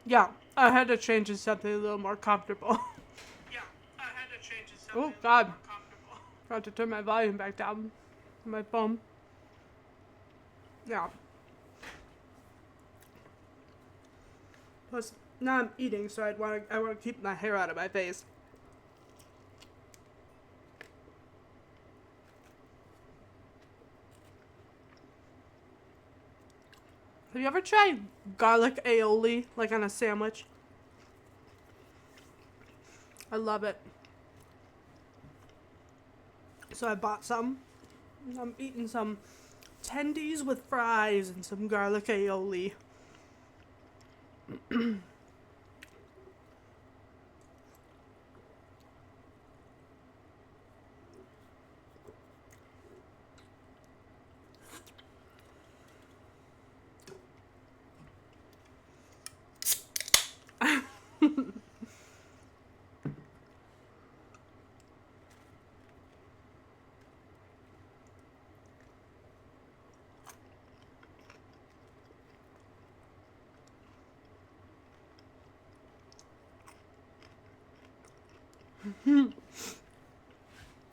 Yeah, I had to change to something a little more comfortable. Yeah, I had to change to something Oh, a little God. more comfortable. Got to turn my volume back down on my phone. Yeah. Plus, now I'm eating, so I want to keep my hair out of my face. Have you ever tried garlic aioli, like on a sandwich? I love it. So I bought some. I'm eating some tendies with fries and some garlic aioli.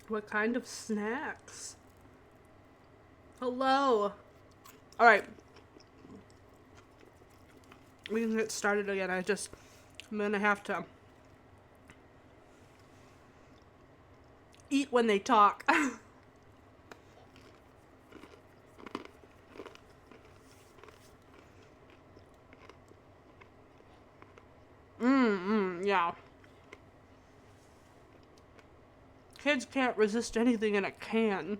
What kind of snacks? Hello. All right, we can get started again. I'm gonna have to eat when they talk. Yeah. Kids can't resist anything in a can.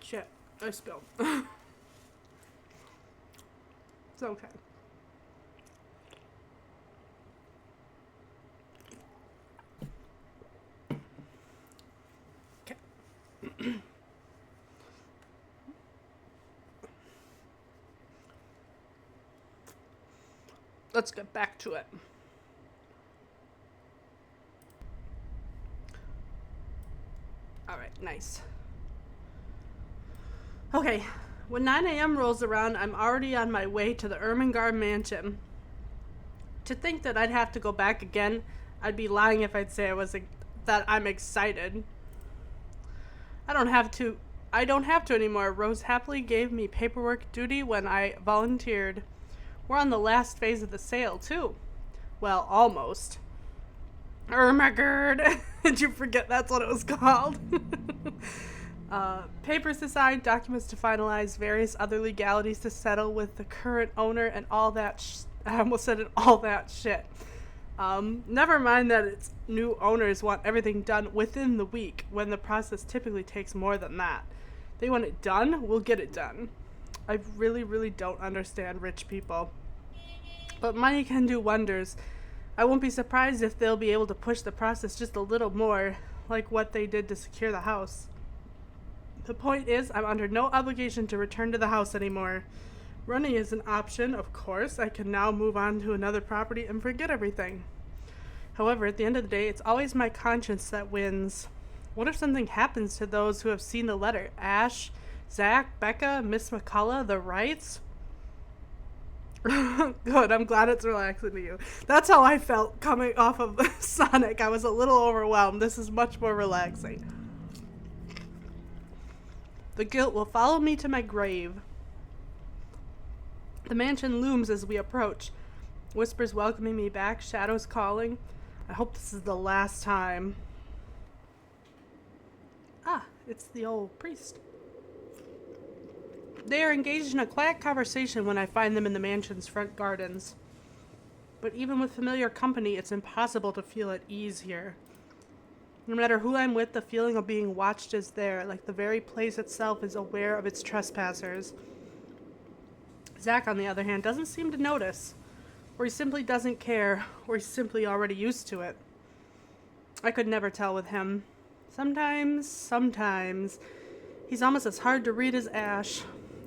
Shit, I spilled. It's okay. Okay, let's get back to it. All right, nice. Okay, when 9 a.m. rolls around, I'm already on my way to the Ermengarde mansion. To think that I'd have to go back again, I'd be lying if I'd say that I'm excited. I don't have to. I don't have to anymore. Rose happily gave me paperwork duty when I volunteered. We're on the last phase of the sale, too. Well, almost. Ermengarde. Did you forget that's what it was called? Papers to sign, documents to finalize, various other legalities to settle with the current owner, and all that. I almost said it, all that shit. Never mind that its new owners want everything done within the week, when the process typically takes more than that. They want it done, we'll get it done. I really, really don't understand rich people. But money can do wonders. I won't be surprised if they'll be able to push the process just a little more, like what they did to secure the house. The point is, I'm under no obligation to return to the house anymore. Running is an option, of course. I can now move on to another property and forget everything. However, at the end of the day, it's always my conscience that wins. What if something happens to those who have seen the letter? Ash, Zach, Becca, Miss McCullough, the Wrights? Good, I'm glad it's relaxing to you. That's how I felt coming off of Sonic. I was a little overwhelmed. This is much more relaxing. The guilt will follow me to my grave. The mansion looms as we approach. Whispers welcoming me back, shadows calling. I hope this is the last time. Ah, it's the old priest. They are engaged in a quiet conversation when I find them in the mansion's front gardens. But even with familiar company, it's impossible to feel at ease here. No matter who I'm with, the feeling of being watched is there, like the very place itself is aware of its trespassers. Zach, on the other hand, doesn't seem to notice. Or he simply doesn't care, or he's simply already used to it. I could never tell with him. Sometimes, he's almost as hard to read as Ash.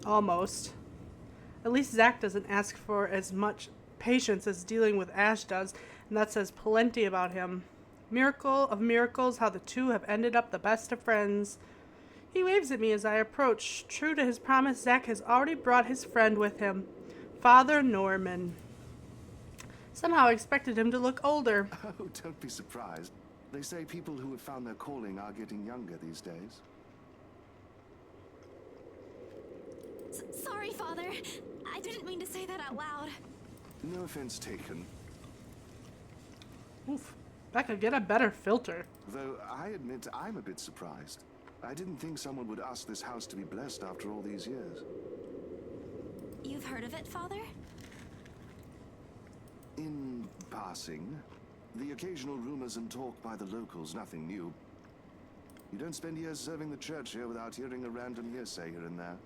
Almost. At least Zach doesn't ask for as much patience as dealing with Ash does, and that says plenty about him. Miracle of miracles, how the two have ended up the best of friends. He waves at me as I approach. True to his promise, Zack has already brought his friend with him, Father Norman. Somehow I expected him to look older. Oh, don't be surprised. They say people who have found their calling are getting younger these days. Sorry, Father. I didn't mean to say that out loud. No offense taken, Oof. Becca, get a better filter. though I admit I'm a bit surprised. I didn't think someone would ask this house to be blessed after all these years. You've heard of it, Father? In passing, the occasional rumors and talk by the locals, nothing new. You don't spend years serving the church here without hearing a random hearsay here and there.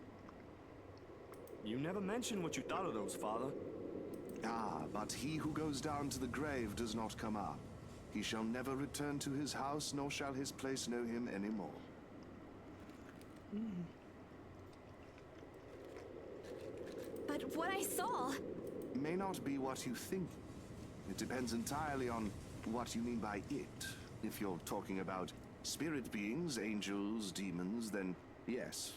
You never mentioned what you thought of those, Father. Ah, but he who goes down to the grave does not come up. He shall never return to his house, nor shall his place know him any more. But what I saw... May not be what you think. It depends entirely on what you mean by it. If you're talking about spirit beings, angels, demons, then yes.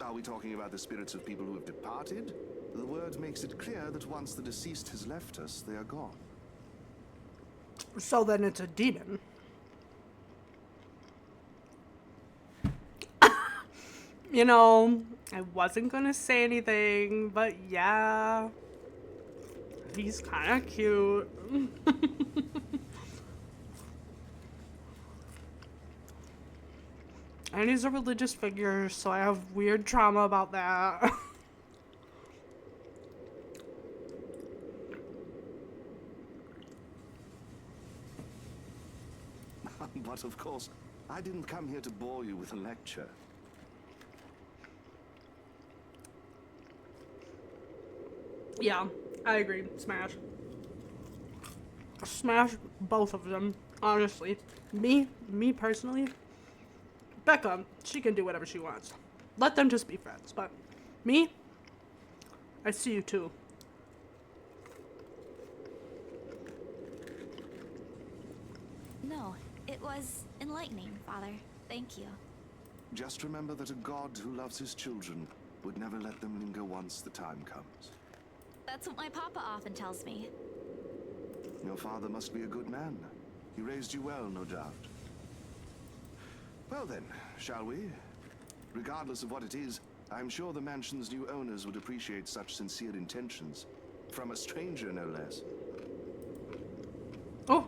Are we talking about the spirits of people who have departed? The word makes it clear that once the deceased has left us, they are gone. So then it's a demon. You know, I wasn't gonna say anything, but yeah. He's kind of cute. And he's a religious figure, so I have weird trauma about that. But of course, I didn't come here to bore you with a lecture. Yeah, I agree. Smash. Smash both of them, honestly. Me personally, Becca, she can do whatever she wants. Let them just be friends, but me, I see you too. No, it was enlightening, Father. Thank you. Just remember that a God who loves his children would never let them linger once the time comes. That's what my papa often tells me. Your father must be a good man. He raised you well, no doubt. Well then, shall we? Regardless of what it is, I'm sure the mansion's new owners would appreciate such sincere intentions. From a stranger, no less. Oh!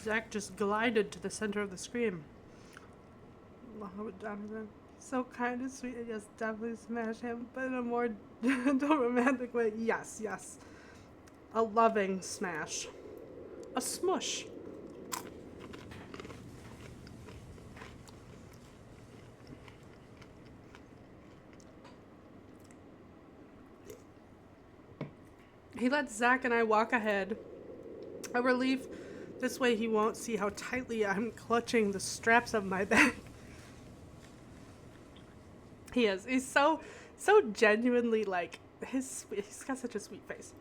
Zack just glided to the center of the screen. Jonathan, so kind and sweet, and yes, definitely smash him, but in a more gentle, romantic way. Yes, yes. A loving smash. A smush. He lets Zack and I walk ahead. A relief. This way he won't see how tightly I'm clutching the straps of my bag. He is. He's so genuinely, like, he's got such a sweet face.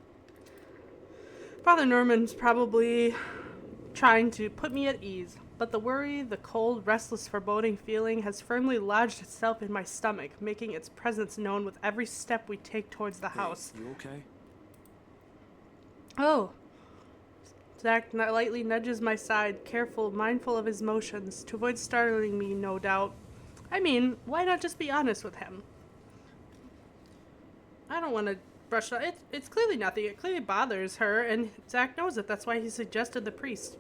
Father Norman's probably trying to put me at ease, but the worry, the cold, restless, foreboding feeling has firmly lodged itself in my stomach, making its presence known with every step we take towards the house. Hey, you okay? Oh. Zack lightly nudges my side, careful, mindful of his motions, to avoid startling me, no doubt. I mean, why not just be honest with him? I don't want to brush it. It's clearly nothing. It clearly bothers her, and Zack knows it. That's why he suggested the priest.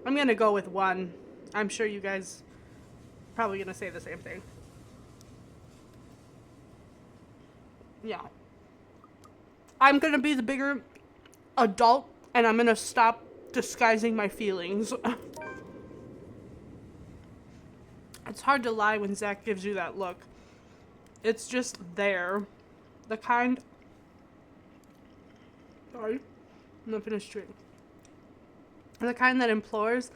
I'm going to go with one. I'm sure you guys probably going to say the same thing. Yeah. I'm going to be the bigger adult, and I'm going to stop disguising my feelings. It's hard to lie when Zack gives you that look. It's just there. The kind... Sorry. I'm not finished chewing. The kind that implores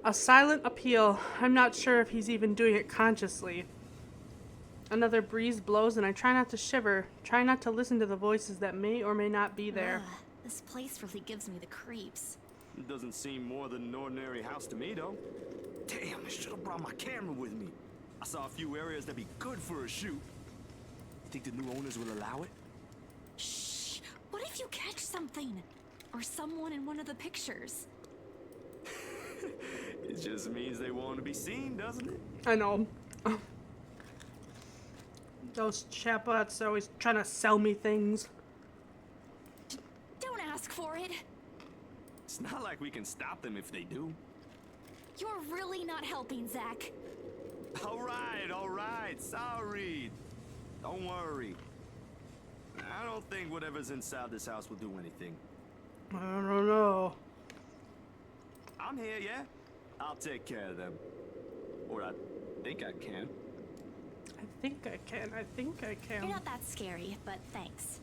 a silent appeal. I'm not sure if he's even doing it consciously. Another breeze blows and I try not to shiver. Try not to listen to the voices that may or may not be there. Ugh, this place really gives me the creeps. It doesn't seem more than an ordinary house to me, though. Damn, I should have brought my camera with me. I saw a few areas that'd be good for a shoot. You think the new owners will allow it? Shh! What if you catch something? Or someone in one of the pictures? It just means they want to be seen, doesn't it? I know. Those chatbots are always trying to sell me things. Don't ask for it. It's not like we can stop them if they do. You're really not helping, Zach. All right. Sorry. Don't worry. I don't think whatever's inside this house will do anything. I don't know. I'm here, yeah? I'll take care of them. Or I think I can. I think I can. You're not that scary, but thanks.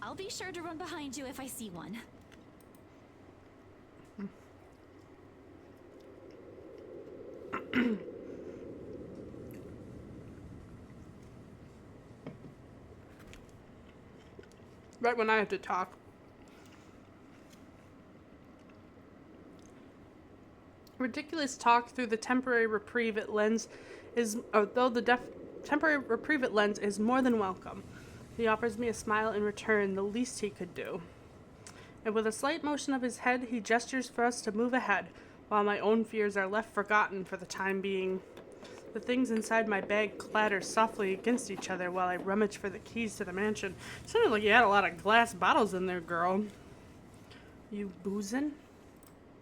I'll be sure to run behind you if I see one. Right when I have to talk. Ridiculous talk through the temporary reprieve it lends is, though the temporary reprieve it lends is more than welcome. He offers me a smile in return, the least he could do. And with a slight motion of his head, he gestures for us to move ahead, while my own fears are left forgotten for the time being. The things inside my bag clatter softly against each other while I rummage for the keys to the mansion. Sounded like you had a lot of glass bottles in there, girl. You boozin'?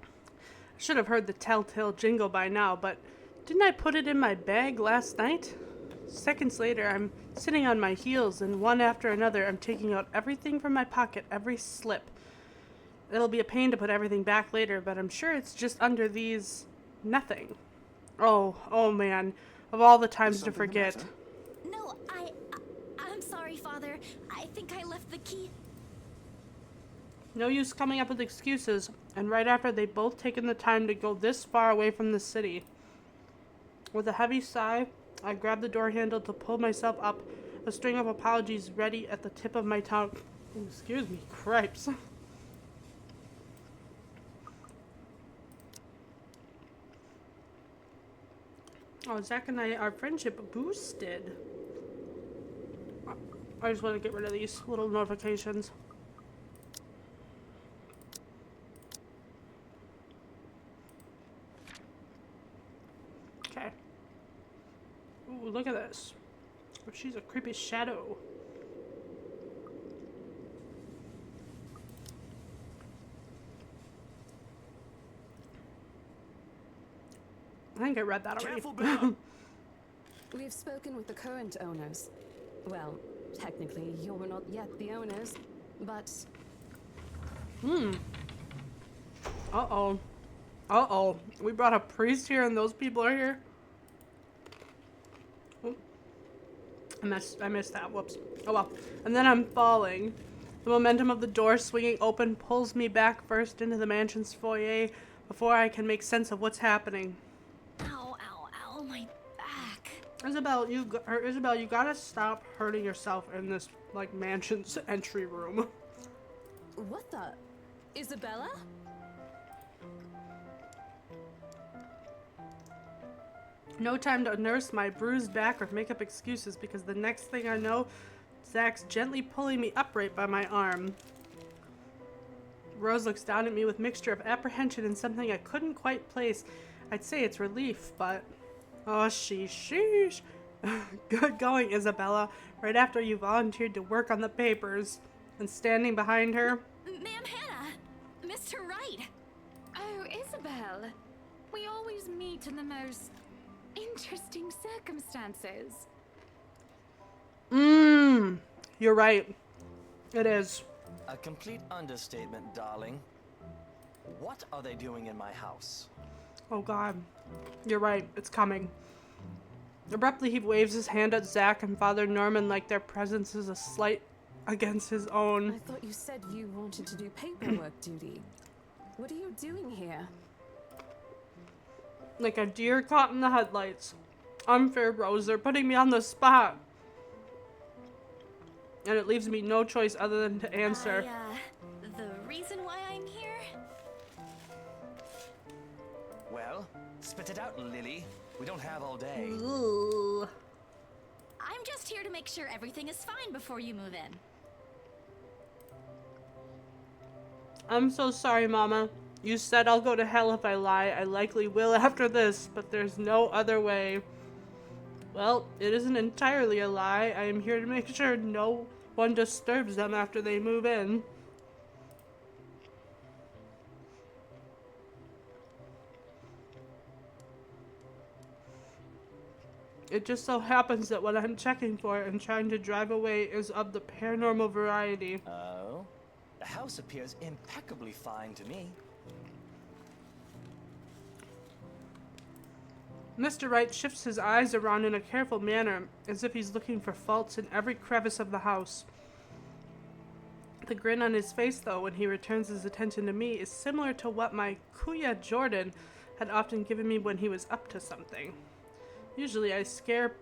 I should have heard the telltale jingle by now, but didn't I put it in my bag last night? Seconds later, I'm sitting on my heels, and one after another, I'm taking out everything from my pocket, every slip. It'll be a pain to put everything back later, but I'm sure it's just under these... nothing. Oh man, of all the times to forget. No, I'm sorry, Father. I think I left the key. No use coming up with excuses, and right after they'd both taken the time to go this far away from the city. With a heavy sigh, I grabbed the door handle to pull myself up, a string of apologies ready at the tip of my tongue. Excuse me, cripes. Oh, Zach and I, our friendship boosted. I just want to get rid of these little notifications. Okay. Ooh, look at this. Oh, she's a creepy shadow. I think I read that already. Careful, Bella. We've spoken with the current owners. Well, technically, you're not yet the owners, but... Uh-oh. Uh-oh. We brought a priest here and those people are here? Oh. I missed that. Whoops. Oh well. And then I'm falling. The momentum of the door swinging open pulls me back first into the mansion's foyer before I can make sense of what's happening. Ow, my back. Isabel, you gotta stop hurting yourself in this, like, mansion's entry room. What the? Isabella? No time to nurse my bruised back or make up excuses because the next thing I know, Zach's gently pulling me upright by my arm. Rose looks down at me with a mixture of apprehension and something I couldn't quite place. I'd say it's relief, but... Oh, sheesh. Good going, Isabella. Right after you volunteered to work on the papers. And standing behind her... Ma'am Hannah! Mr. Wright! Oh, Isabel. We always meet in the most interesting circumstances. You're right. It is. A complete understatement, darling. What are they doing in my house? Oh god. You're right. It's coming. Abruptly, he waves his hand at Zach and Father Norman like their presence is a slight against his own. I thought you said you wanted to do paperwork duty. What are you doing here? Like a deer caught in the headlights. Unfair, Rose. They're putting me on the spot. And it leaves me no choice other than to answer. The reason why I'm here? Spit it out, Lily. We don't have all day. Ooh. I'm just here to make sure everything is fine before you move in. I'm so sorry, Mama. You said I'll go to hell if I lie. I likely will after this, but there's no other way. Well, it isn't entirely a lie. I am here to make sure no one disturbs them after they move in. It just so happens that what I'm checking for and trying to drive away is of the paranormal variety. Oh? The house appears impeccably fine to me. Mr. Wright shifts his eyes around in a careful manner, as if he's looking for faults in every crevice of the house. The grin on his face, though, when he returns his attention to me, is similar to what my Kuya Jordan had often given me when he was up to something. Usually a scare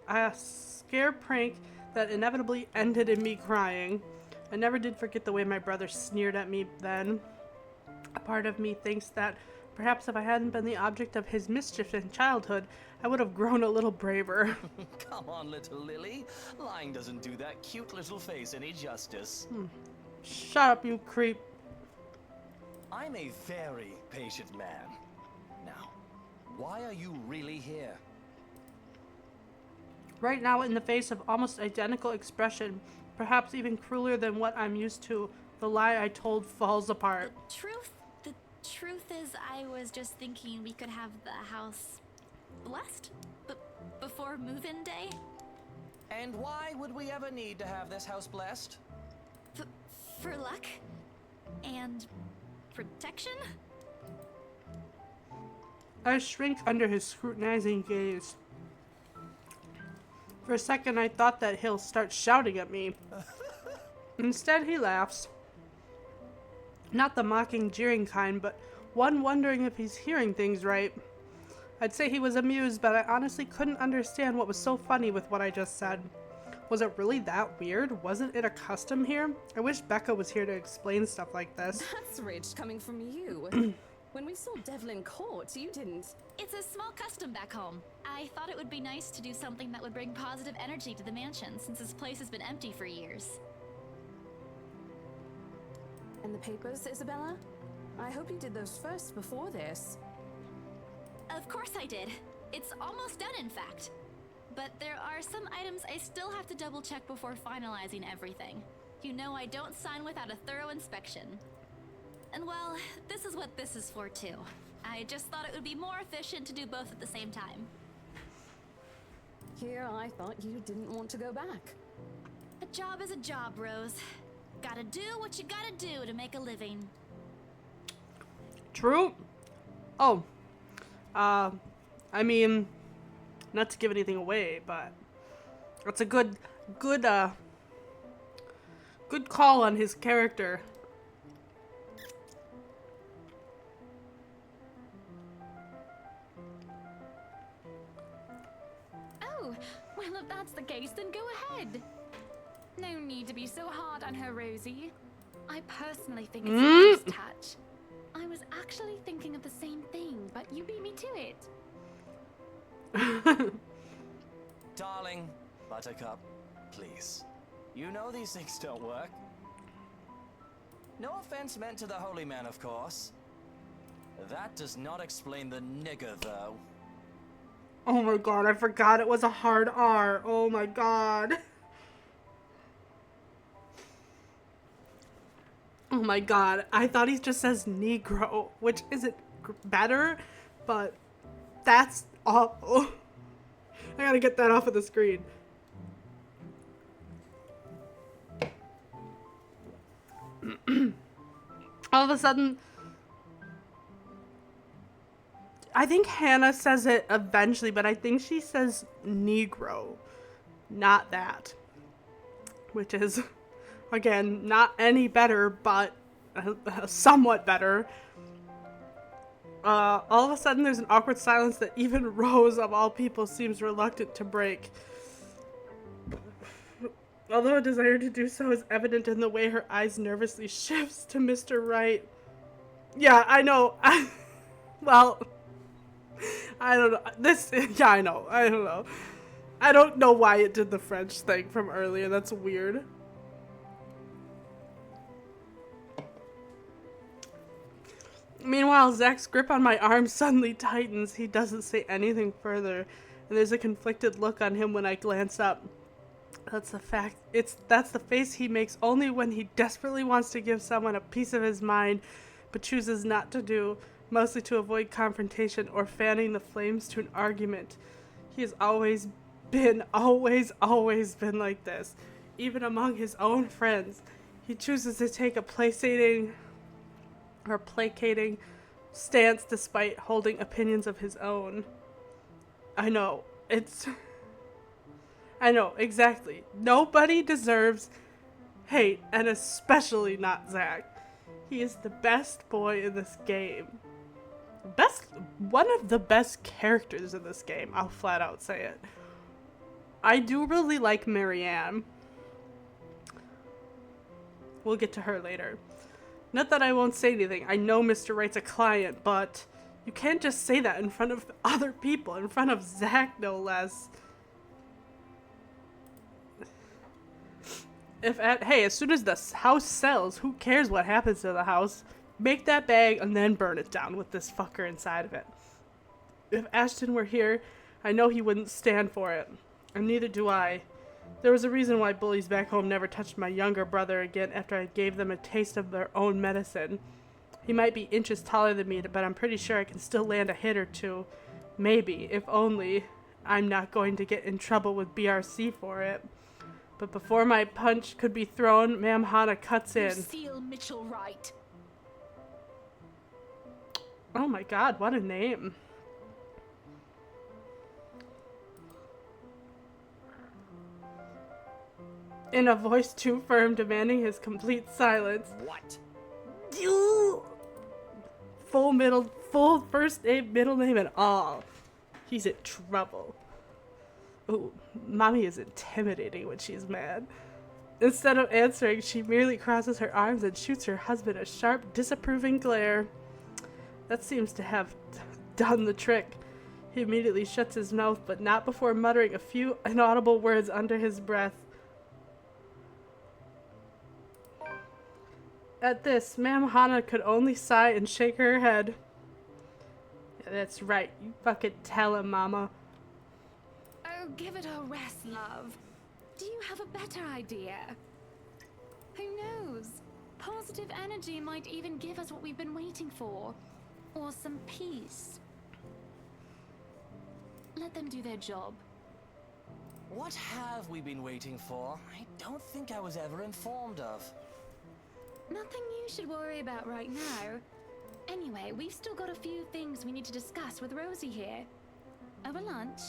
prank that inevitably ended in me crying. I never did forget the way my brother sneered at me then. A part of me thinks that perhaps if I hadn't been the object of his mischief in childhood, I would have grown a little braver. Come on, little Lily. Lying doesn't do that cute little face any justice. Shut up, you creep. I'm a very patient man. Now, why are you really here? Right now, in the face of almost identical expression, perhaps even crueler than what I'm used to, the lie I told falls apart. The truth is, I was just thinking we could have the house blessed before move-in day. And why would we ever need to have this house blessed? For luck and protection. I shrink under his scrutinizing gaze. For a second, I thought that he'll start shouting at me. Instead, he laughs. Not the mocking, jeering kind, but one wondering if he's hearing things right. I'd say he was amused, but I honestly couldn't understand what was so funny with what I just said. Was it really that weird? Wasn't it a custom here? I wish Becca was here to explain stuff like this. That's rich coming from you. When we saw Devlin Court, you didn't. It's a small custom back home. I thought it would be nice to do something that would bring positive energy to the mansion, since this place has been empty for years. And the papers, Isabella? I hope you did those first before this. Of course I did. It's almost done, in fact. But there are some items I still have to double check before finalizing everything. You know I don't sign without a thorough inspection. And well, this is what this is for too. I just thought it would be more efficient to do both at the same time. Here I thought you didn't want to go back. A job is a job, Rose. Gotta do what you gotta do to make a living. True. Oh. I mean, not to give anything away, but it's a good call on his character. Oh, well, if that's the case, then go ahead. No need to be so hard on her, Rosie. I personally think it's a nice touch. I was actually thinking of the same thing, but you beat me to it. Darling, Buttercup, please. You know these things don't work. No offense meant to the holy man, of course. That does not explain the nigger, though. Oh my god, I forgot it was a hard R. Oh my god. Oh my god, I thought he just says Negro, which isn't better, but that's awful. I gotta get that off of the screen. All of a sudden, I think Hannah says it eventually, but I think she says Negro, not that. Which is, again, not any better, but somewhat better. All of a sudden, there's an awkward silence that even Rose, of all people, seems reluctant to break. Although a desire to do so is evident in the way her eyes nervously shifts to Mr. Wright. Yeah, I know. Well, I don't know. Yeah, I know. I don't know. I don't know why it did the French thing from earlier. That's weird. Meanwhile, Zach's grip on my arm suddenly tightens. He doesn't say anything further, and there's a conflicted look on him when I glance up. That's the face he makes only when he desperately wants to give someone a piece of his mind, but chooses not to do, mostly to avoid confrontation or fanning the flames to an argument. He has always been like this, even among his own friends. He chooses to take a placating stance despite holding opinions of his own. I know, exactly. Nobody deserves hate, and especially not Zach. He is the best boy in this game. One of the best characters in this game, I'll flat out say it. I do really like Marianne. We'll get to her later. Not that I won't say anything. I know Mr. Wright's a client, but you can't just say that in front of other people, in front of Zach, no less. Hey, as soon as the house sells, who cares what happens to the house? Make that bag and then burn it down with this fucker inside of it. If Ashton were here, I know he wouldn't stand for it. And neither do I. There was a reason why bullies back home never touched my younger brother again after I gave them a taste of their own medicine. He might be inches taller than me, but I'm pretty sure I can still land a hit or two. Maybe, if only I'm not going to get in trouble with BRC for it. But before my punch could be thrown, Ma'am Hana cuts in. Lucille Mitchell Wright. Oh my god, what a name. In a voice too firm, demanding his complete silence. What? Full first name, middle name, and all. He's in trouble. Ooh, mommy is intimidating when she's mad. Instead of answering, she merely crosses her arms and shoots her husband a sharp, disapproving glare. That seems to have done the trick. He immediately shuts his mouth, but not before muttering a few inaudible words under his breath. At this, Ma'am Hana could only sigh and shake her head. Yeah, that's right. You fucking tell him, Mama. Oh, give it a rest, love. Do you have a better idea? Who knows? Positive energy might even give us what we've been waiting for. Or some peace. Let them do their job. What have we been waiting for? I don't think I was ever informed of. Nothing you should worry about right now. Anyway, we've still got a few things we need to discuss with Rosie here. Over lunch?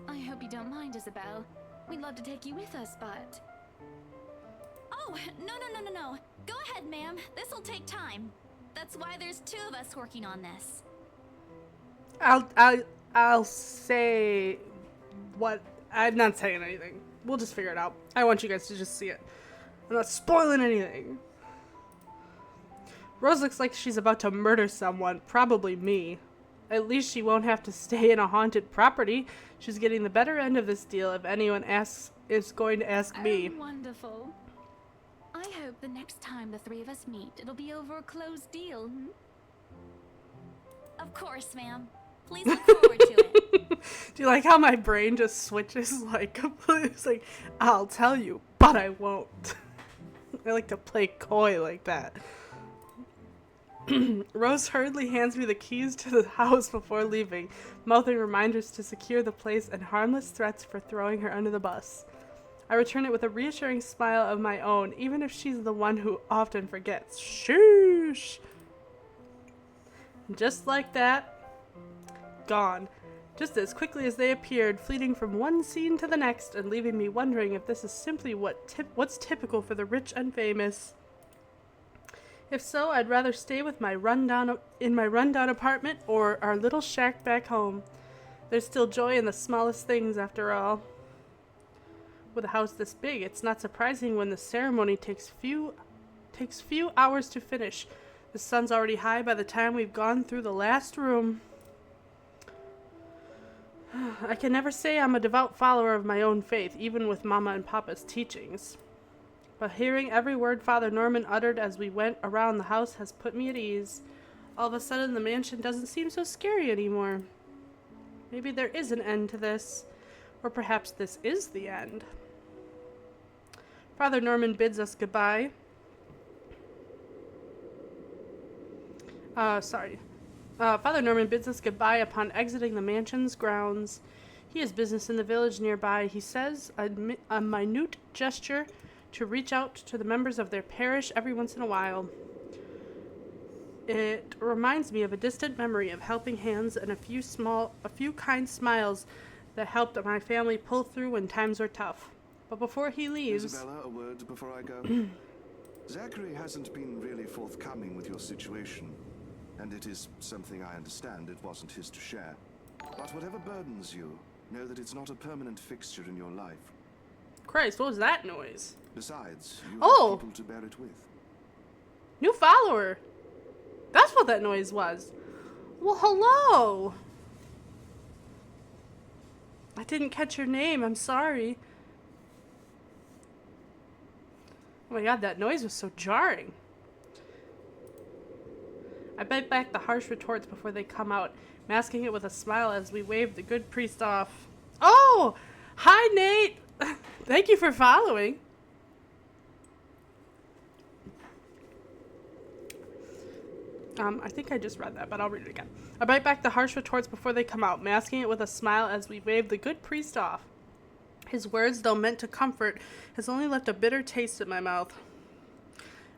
I hope you don't mind, Isabel. We'd love to take you with us, but... Oh, no. Go ahead, ma'am. This'll take time. That's why there's two of us working on this. I'll say what... I'm not saying anything. We'll just figure it out. I want you guys to just see it. I'm not spoiling anything. Rose looks like she's about to murder someone, probably me. At least she won't have to stay in a haunted property. She's getting the better end of this deal if anyone is going to ask me. Oh, wonderful. I hope the next time the three of us meet, it'll be over a closed deal, hmm? Of course, ma'am. Please look forward to it. Do you like how my brain just switches like completely? It's like, I'll tell you, but I won't. I like to play coy like that. Rose hurriedly hands me the keys to the house before leaving, mouthing reminders to secure the place and harmless threats for throwing her under the bus. I return it with a reassuring smile of my own, even if she's the one who often forgets. Shoosh! Just like that, gone. Just as quickly as they appeared, fleeting from one scene to the next and leaving me wondering if this is simply what's typical for the rich and famous. If so, I'd rather stay with my rundown apartment or our little shack back home. There's still joy in the smallest things, after all. With a house this big, it's not surprising when the ceremony takes few hours to finish. The sun's already high by the time we've gone through the last room. I can never say I'm a devout follower of my own faith, even with Mama and Papa's teachings. But hearing every word Father Norman uttered as we went around the house has put me at ease. All of a sudden, the mansion doesn't seem so scary anymore. Maybe there is an end to this, or perhaps this is the end. Father Norman bids us goodbye. Father Norman bids us goodbye upon exiting the mansion's grounds. He has business in the village nearby. He says a minute gesture to reach out to the members of their parish every once in a while. It reminds me of a distant memory of helping hands and a few kind smiles that helped my family pull through when times were tough. But before he leaves... Isabella, a word before I go. Zachary hasn't been really forthcoming with your situation, and it is something I understand it wasn't his to share. But whatever burdens you, know that it's not a permanent fixture in your life. Christ, what was that noise? Besides, you Oh! have people to bear it with. New follower! That's what that noise was. Well, hello! I didn't catch your name, I'm sorry. Oh my god, that noise was so jarring. I bite back the harsh retorts before they come out, masking it with a smile as we wave the good priest off. Oh! Hi, Nate! Thank you for following. I think I just read that, but I'll read it again. I bite back the harsh retorts before they come out, masking it with a smile as we wave the good priest off. His words, though meant to comfort, has only left a bitter taste in my mouth.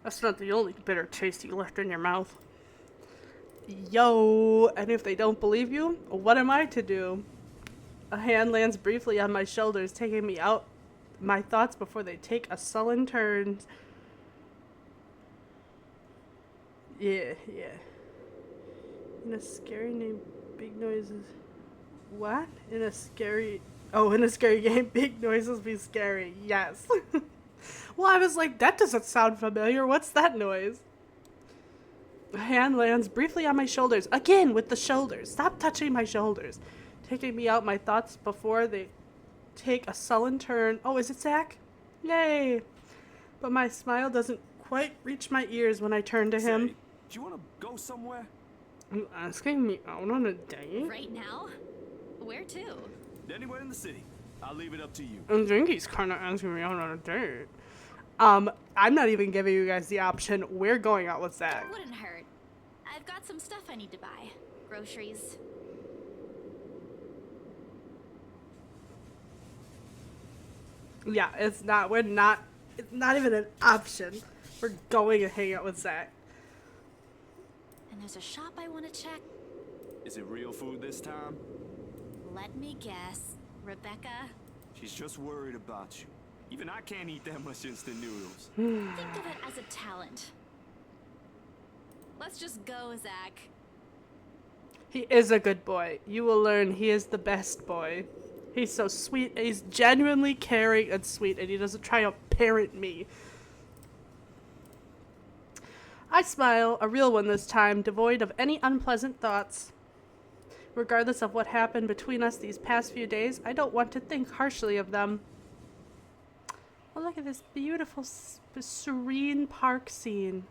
That's not the only bitter taste you left in your mouth. Yo, and if they don't believe you, what am I to do? A hand lands briefly on my shoulders, taking me out my thoughts before they take a sullen turn. Yeah. In a scary name, big noises. What? In a scary game, big noises be scary. Yes. Well, I was like, that doesn't sound familiar. What's that noise? A hand lands briefly on my shoulders. Again, with the shoulders. Stop touching my shoulders. Taking me out my thoughts before they take a sullen turn. Oh, is it Zach? Yay. But my smile doesn't quite reach my ears when I turn to him. Say, do you want to go somewhere? You asking me out on a date? Right now? Where to? Anywhere in the city. I'll leave it up to you. I think he's kind of asking me out on a date. I'm not even giving you guys the option. We're going out with Zach. Wouldn't hurt. I've got some stuff I need to buy. Groceries. Yeah, it's not even an option. We're going to hang out with Zach. And there's a shop I want to check. Is it real food this time? Let me guess. Rebecca? She's just worried about you. Even I can't eat that much instant noodles. Think of it as a talent. Let's just go, Zach. He is a good boy. You will learn he is the best boy. He's so sweet. He's genuinely caring and sweet, and he doesn't try to parent me. I smile, a real one this time, devoid of any unpleasant thoughts. Regardless of what happened between us these past few days, I don't want to think harshly of them. Oh, look at this beautiful, serene park scene.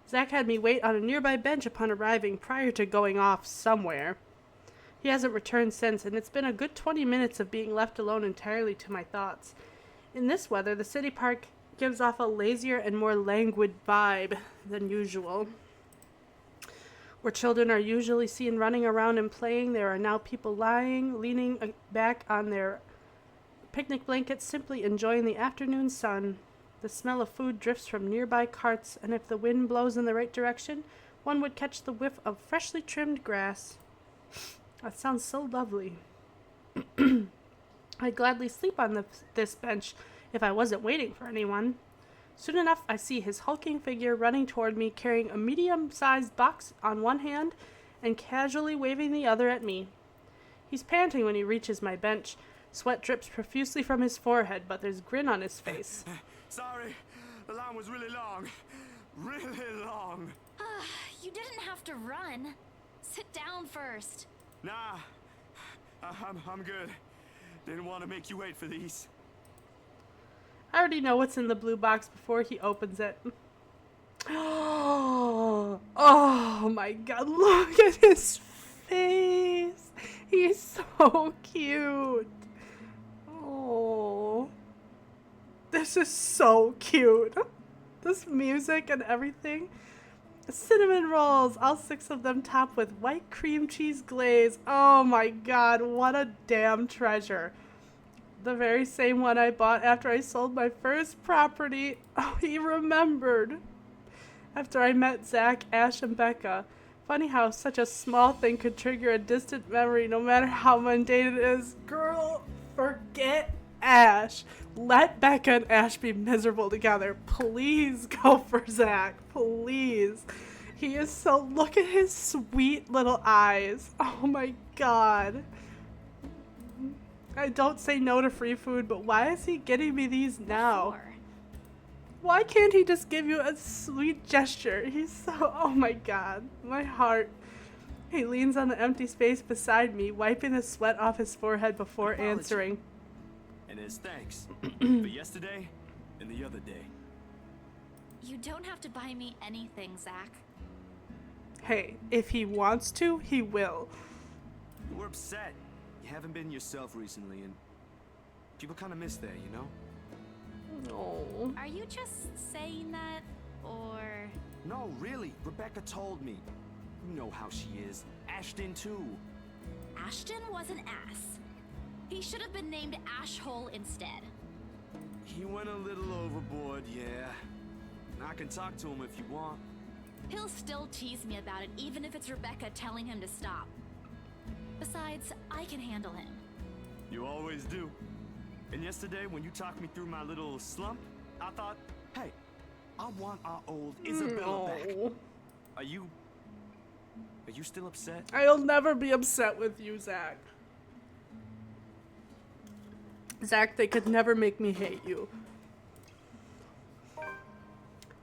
Zach had me wait on a nearby bench upon arriving prior to going off somewhere. He hasn't returned since, and it's been a good 20 minutes of being left alone entirely to my thoughts. In this weather, the city park gives off a lazier and more languid vibe than usual. Where children are usually seen running around and playing, there are now people leaning back on their picnic blankets, simply enjoying the afternoon sun. The smell of food drifts from nearby carts, and if the wind blows in the right direction, one would catch the whiff of freshly trimmed grass. That sounds so lovely. I'd gladly sleep on this bench if I wasn't waiting for anyone. Soon enough, I see his hulking figure running toward me, carrying a medium-sized box on one hand and casually waving the other at me. He's panting when he reaches my bench. Sweat drips profusely from his forehead, but there's grin on his face. Sorry, the line was really long. Really long. You didn't have to run. Sit down first. Nah, I'm good. Didn't want to make you wait for these. I already know what's in the blue box before he opens it. Oh my god, look at his face. He's so cute. Oh. This is so cute. This music and everything. Cinnamon rolls, all 6 of them topped with white cream cheese glaze. Oh my god, what a damn treasure. The very same one I bought after I sold my first property. Oh, he remembered. After I met Zach, Ash, and Becca. Funny how such a small thing could trigger a distant memory no matter how mundane it is. Girl, forget Ash. Let Becca and Ash be miserable together. Please go for Zach. Please. He is so... Look at his sweet little eyes. Oh my god. I don't say no to free food, but why is he getting me these now? Before. Why can't he just give you a sweet gesture? He's so... Oh my god. My heart. He leans on the empty space beside me, wiping the sweat off his forehead before answering. And as thanks for yesterday and the other day. You don't have to buy me anything, Zach. Hey, if he wants to, he will. You were upset. You haven't been yourself recently, and people kind of miss that, you know? Oh. Are you just saying that, or... No, really. Rebecca told me. You know how she is. Ashton, too. Ashton was an ass. He should have been named Ashhole instead. He went a little overboard, yeah. I can talk to him if you want. He'll still tease me about it, even if it's Rebecca telling him to stop. Besides, I can handle him. You always do. And yesterday, when you talked me through my little slump, I thought, hey, I want our old Isabella back. No. Are you still upset? I'll never be upset with you, Zach. Zach, they could never make me hate you.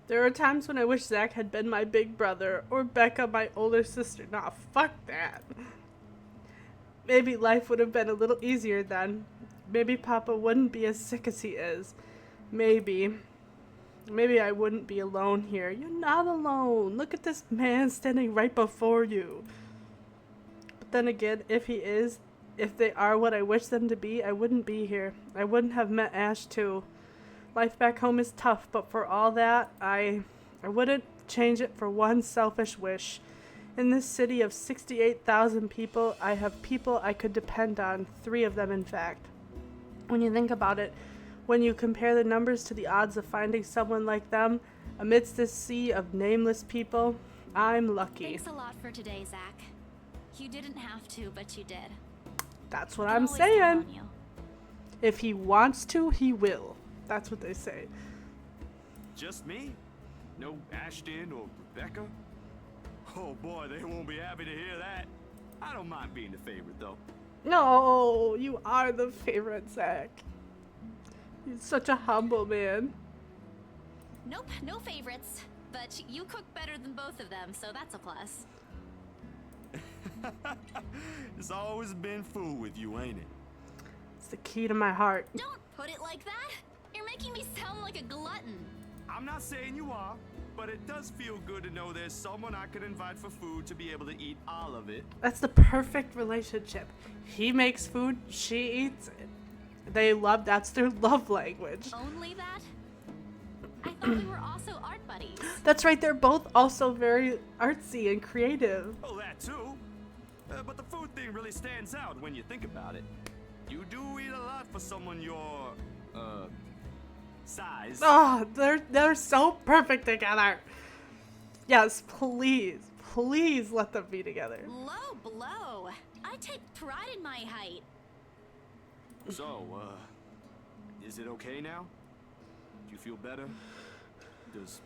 There are times when I wish Zach had been my big brother, or Becca my older sister. Nah, fuck that. Maybe life would have been a little easier then. Maybe Papa wouldn't be as sick as he is. Maybe. Maybe I wouldn't be alone here. You're not alone. Look at this man standing right before you. But then again, if they are what I wish them to be, I wouldn't be here. I wouldn't have met Ash too. Life back home is tough, but for all that, I wouldn't change it for one selfish wish. In this city of 68,000 people, I have people I could depend on, 3 of them in fact. When you think about it, when you compare the numbers to the odds of finding someone like them, amidst this sea of nameless people, I'm lucky. Thanks a lot for today, Zach. You didn't have to, but you did. That's what Can I'm always count saying. on you. If he wants to, he will. That's what they say. Just me? No Ashton or Rebecca? Oh boy, they won't be happy to hear that. I don't mind being the favorite, though. No, you are the favorite, Zach. He's such a humble man. Nope, no favorites. But you cook better than both of them, so that's a plus. It's always been food with you, ain't it? It's the key to my heart. Don't put it like that. You're making me sound like a glutton. I'm not saying you are, but it does feel good to know there's someone I could invite for food to be able to eat all of it. That's the perfect relationship. He makes food, she eats it. That's their love language. Only that? I thought we were also art buddies. That's right, they're both also very artsy and creative. Oh, that too. But the food thing really stands out when you think about it. You do eat a lot for someone your, size. Oh, they're so perfect together. Yes, please let them be together. Low blow. I take pride in my height. So, is it okay now? Do you feel better? Does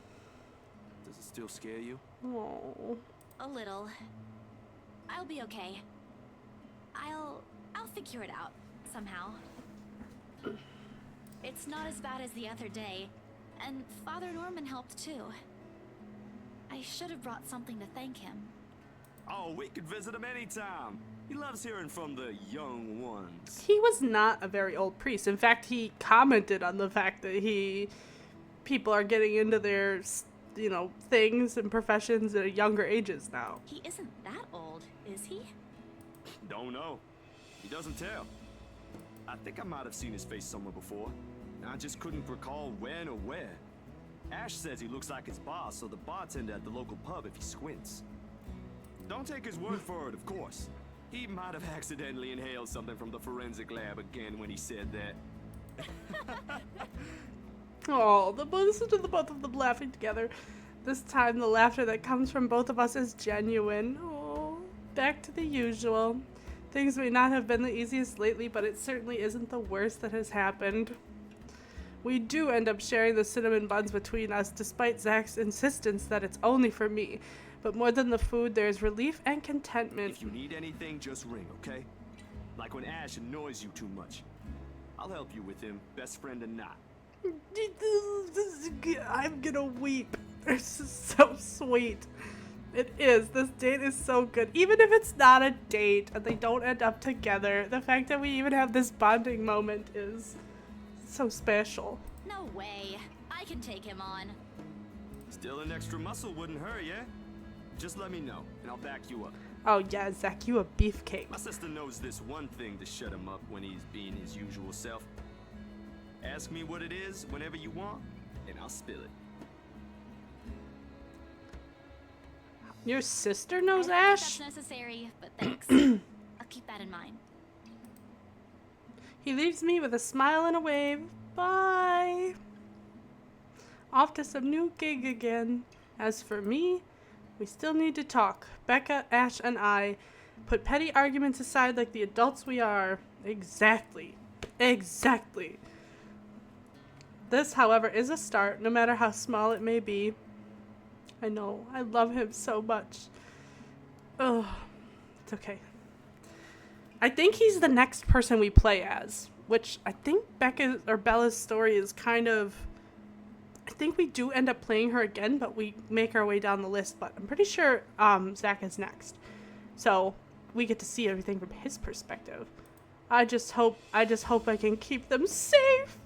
it still scare you? Oh. A little. I'll be okay. I'll figure it out somehow. It's not as bad as the other day, and Father Norman helped too. I should have brought something to thank him. Oh, we could visit him anytime. He loves hearing from the young ones. He was not a very old priest. In fact, he commented on the fact that people are getting into their, things and professions at younger ages now. He isn't that old, is he? Don't know. He doesn't tell. I think I might have seen his face somewhere before. I just couldn't recall when or where. Ash says he looks like his boss, or the bartender at the local pub if he squints. Don't take his word for it, of course. He might have accidentally inhaled something from the forensic lab again when he said that. Oh, listen to the both of them laughing together. This time, the laughter that comes from both of us is genuine. Oh, back to the usual. Things may not have been the easiest lately, but it certainly isn't the worst that has happened. We do end up sharing the cinnamon buns between us, despite Zach's insistence that it's only for me. But more than the food, there's relief and contentment. If you need anything, just ring, okay? Like when Ash annoys you too much. I'll help you with him, best friend or not. I'm gonna weep. This is so sweet. It is. This date is so good. Even if it's not a date and they don't end up together, the fact that we even have this bonding moment is so special. No way. I can take him on. Still an extra muscle wouldn't hurt, yeah? Just let me know, and I'll back you up. Oh yeah, Zach, you a beefcake. My sister knows this one thing to shut him up when he's being his usual self. Ask me what it is whenever you want, and I'll spill it. Your sister knows I don't think Ash? that's necessary, but thanks. I'll keep that in mind. He leaves me with a smile and a wave. Bye. Off to some new gig again. As for me, we still need to talk. Becca, Ash, and I put petty arguments aside like the adults we are. Exactly. Exactly. This, however, is a start, no matter how small it may be. I know. I love him so much. Ugh. It's okay. I think he's the next person we play as, which I think Bella's story is kind of... I think we do end up playing her again, but we make our way down the list, but I'm pretty sure Zach is next. So we get to see everything from his perspective. I just hope I can keep them safe.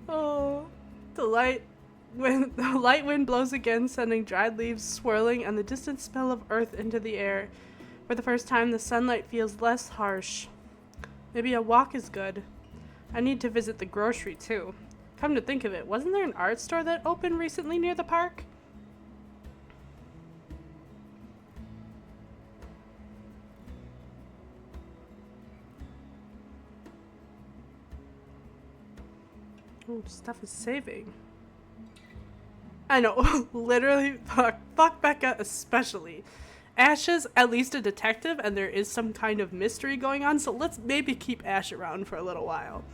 Oh, the light wind blows again, sending dried leaves swirling and the distant smell of earth into the air. For the first time, the sunlight feels less harsh. Maybe a walk is good. I need to visit the grocery too. Come to think of it, wasn't there an art store that opened recently near the park? Oh, stuff is saving. I know, literally, fuck Becca especially. Ash is at least a detective and there is some kind of mystery going on, so let's maybe keep Ash around for a little while.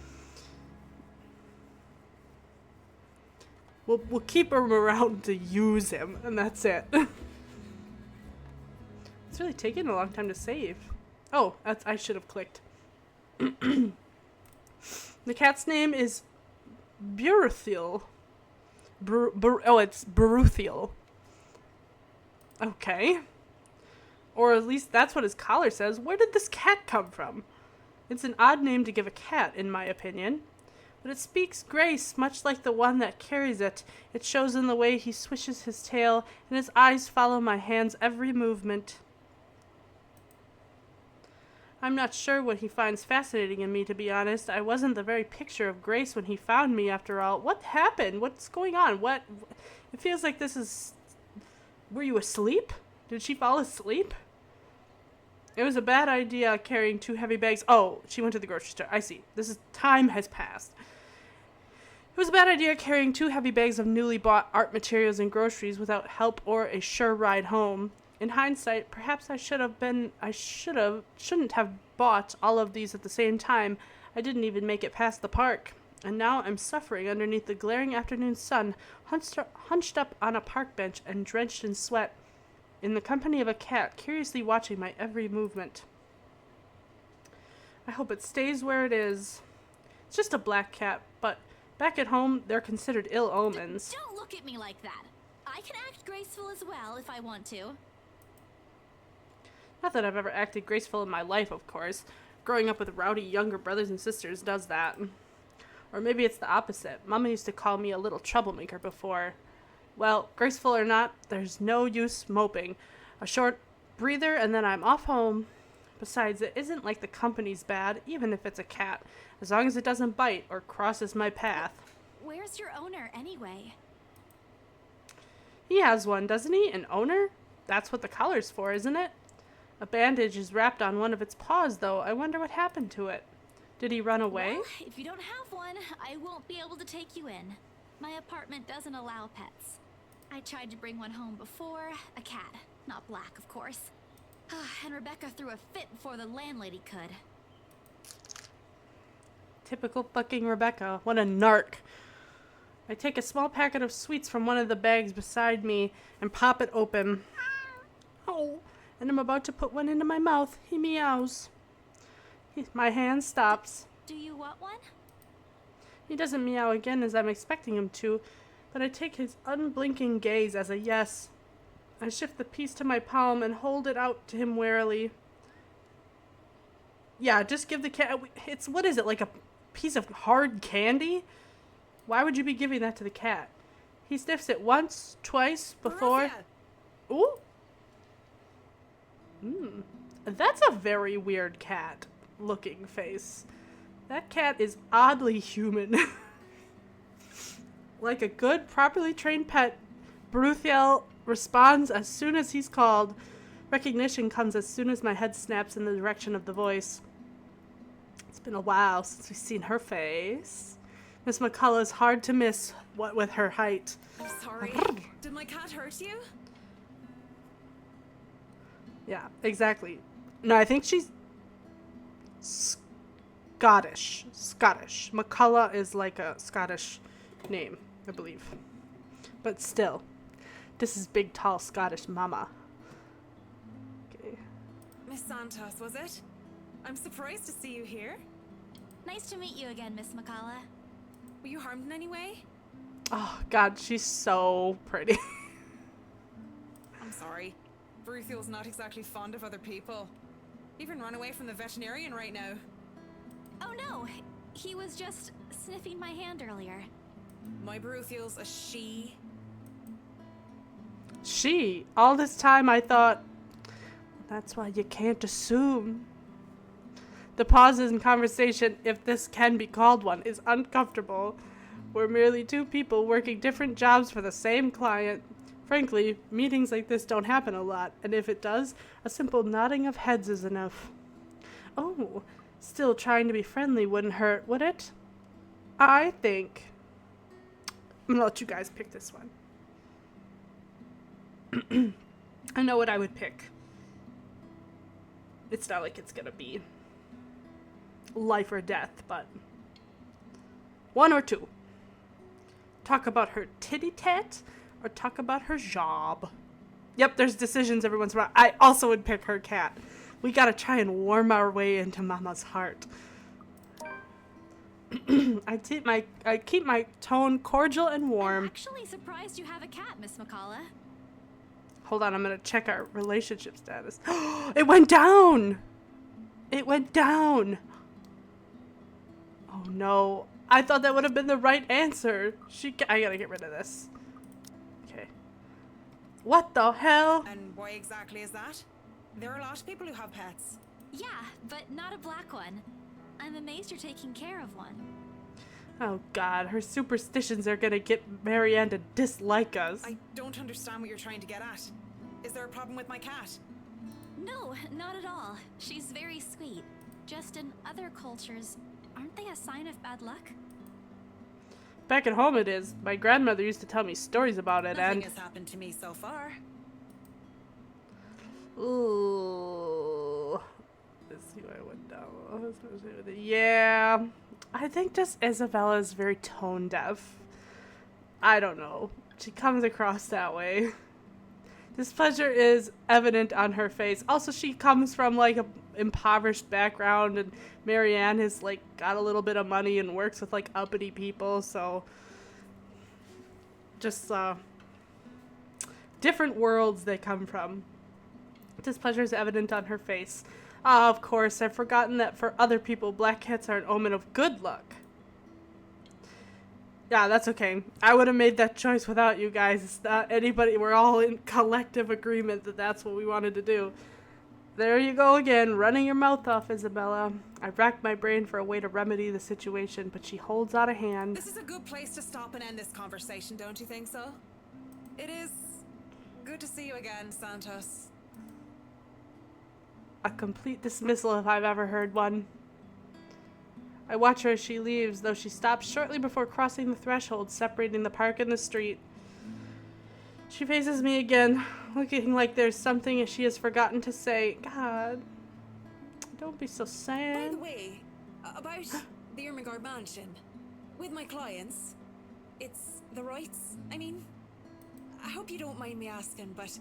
We'll keep him around to use him, and that's it. It's really taking a long time to save. Oh, I should have clicked. The cat's name is Buruthiel. It's Buruthiel. Okay. Or at least that's what his collar says. Where did this cat come from? It's an odd name to give a cat, in my opinion. But it speaks grace, much like the one that carries it. It shows in the way he swishes his tail, and his eyes follow my hand's every movement. I'm not sure what he finds fascinating in me, to be honest. I wasn't the very picture of grace when he found me, after all. What happened? What's going on? What? It feels like this is... Were you asleep? Did she fall asleep? It was a bad idea carrying 2 heavy bags. Oh, she went to the grocery store. I see. Time has passed. It was a bad idea carrying 2 heavy bags of newly bought art materials and groceries without help or a sure ride home. In hindsight, perhaps I shouldn't have bought all of these at the same time. I didn't even make it past the park. And now I'm suffering underneath the glaring afternoon sun, hunched up on a park bench and drenched in sweat, in the company of a cat curiously watching my every movement. I hope it stays where it is. It's just a black cat, but back at home, they're considered ill omens. Don't look at me like that. I can act graceful as well if I want to. Not that I've ever acted graceful in my life, of course. Growing up with rowdy younger brothers and sisters does that. Or maybe it's the opposite. Mama used to call me a little troublemaker before. Well, graceful or not, there's no use moping. A short breather and then I'm off home. Besides, it isn't like the company's bad, even if it's a cat, as long as it doesn't bite or crosses my path. Where's your owner, anyway? He has one, doesn't he? An owner? That's what the collar's for, isn't it? A bandage is wrapped on one of its paws, though. I wonder what happened to it. Did he run away? Well, if you don't have one, I won't be able to take you in. My apartment doesn't allow pets. I tried to bring one home before, a cat. Not black, of course. And Rebecca threw a fit before the landlady could. Typical fucking Rebecca. What a narc. I take a small packet of sweets from one of the bags beside me and pop it open. Oh, and I'm about to put one into my mouth. He meows. My hand stops. Do you want one? He doesn't meow again as I'm expecting him to, but I take his unblinking gaze as a yes. I shift the piece to my palm and hold it out to him warily. Yeah, just give the cat... It's, what is it, like a piece of hard candy? Why would you be giving that to the cat? He sniffs it once, twice, before... Ooh! That's a very weird cat-looking face. That cat is oddly human. Like a good, properly trained pet, Bruthiel responds as soon as he's called. Recognition comes as soon as my head snaps in the direction of the voice. It's been a while since we've seen her face. Miss McCullough's hard to miss, what with her height. I'm sorry. Did my cat hurt you? Yeah, exactly. No, I think she's Scottish. McCullough is like a Scottish name, I believe. But still, this is big, tall Scottish mama. Okay. Miss Santos, was it? I'm surprised to see you here. Nice to meet you again, Miss McCullough. Were you harmed in any way? Oh, God, she's so pretty. I'm sorry. Bruthiel's not exactly fond of other people. Even run away from the veterinarian right now. Oh no, he was just sniffing my hand earlier. My Bruthiel's a she. She. All this time I thought, that's why you can't assume. The pauses in conversation, if this can be called one, is uncomfortable. We're merely two people working different jobs for the same client. Frankly, meetings like this don't happen a lot, and if it does, a simple nodding of heads is enough. Oh, still trying to be friendly wouldn't hurt, would it? I think... I'm gonna let you guys pick this one. I know what I would pick. It's not like it's gonna be life or death, but... one or two. Talk about her titty tat, or talk about her job. Yep, there's decisions every once in a while. I also would pick her cat. We gotta try and warm our way into Mama's heart. I keep my tone cordial and warm. I'm actually surprised you have a cat, Miss McCullough. Hold on, I'm gonna check our relationship status. It went down! It went down! Oh no. I thought that would have been the right answer. I gotta get rid of this. Okay. What the hell? And why exactly is that? There are a lot of people who have pets. Yeah, but not a black one. I'm amazed you're taking care of one. Oh god, her superstitions are gonna get Marianne to dislike us. I don't understand what you're trying to get at. Is there a problem with my cat? No, not at all. She's very sweet. Just in other cultures, aren't they a sign of bad luck? Back at home it is. My grandmother used to tell me stories about it. Nothing And has happened to me so far. ooh. Let's see what I went down. Yeah. I think just Isabella is very tone deaf. I don't know. She comes across that way. Displeasure is evident on her face. Also, she comes from like a impoverished background, and Marianne has like got a little bit of money and works with like uppity people, so different worlds they come from. displeasure is evident on her face. Ah, of course, I've forgotten that for other people, black cats are an omen of good luck. Yeah, that's okay. I would have made that choice without you guys. It's not anybody. We're all in collective agreement that that's what we wanted to do. There you go again, running your mouth off, Isabella. I racked my brain for a way to remedy the situation, but she holds out a hand. This is a good place to stop and end this conversation, don't you think so? It is good to see you again, Santos. A complete dismissal if I've ever heard one. I watch her as she leaves, though she stops shortly before crossing the threshold separating the park and the street. She faces me again, looking like there's something she has forgotten to say. God, don't be so sad. By the way, about the Ermengarde mansion, with my clients, it's the rights, I mean, I hope you don't mind me asking, but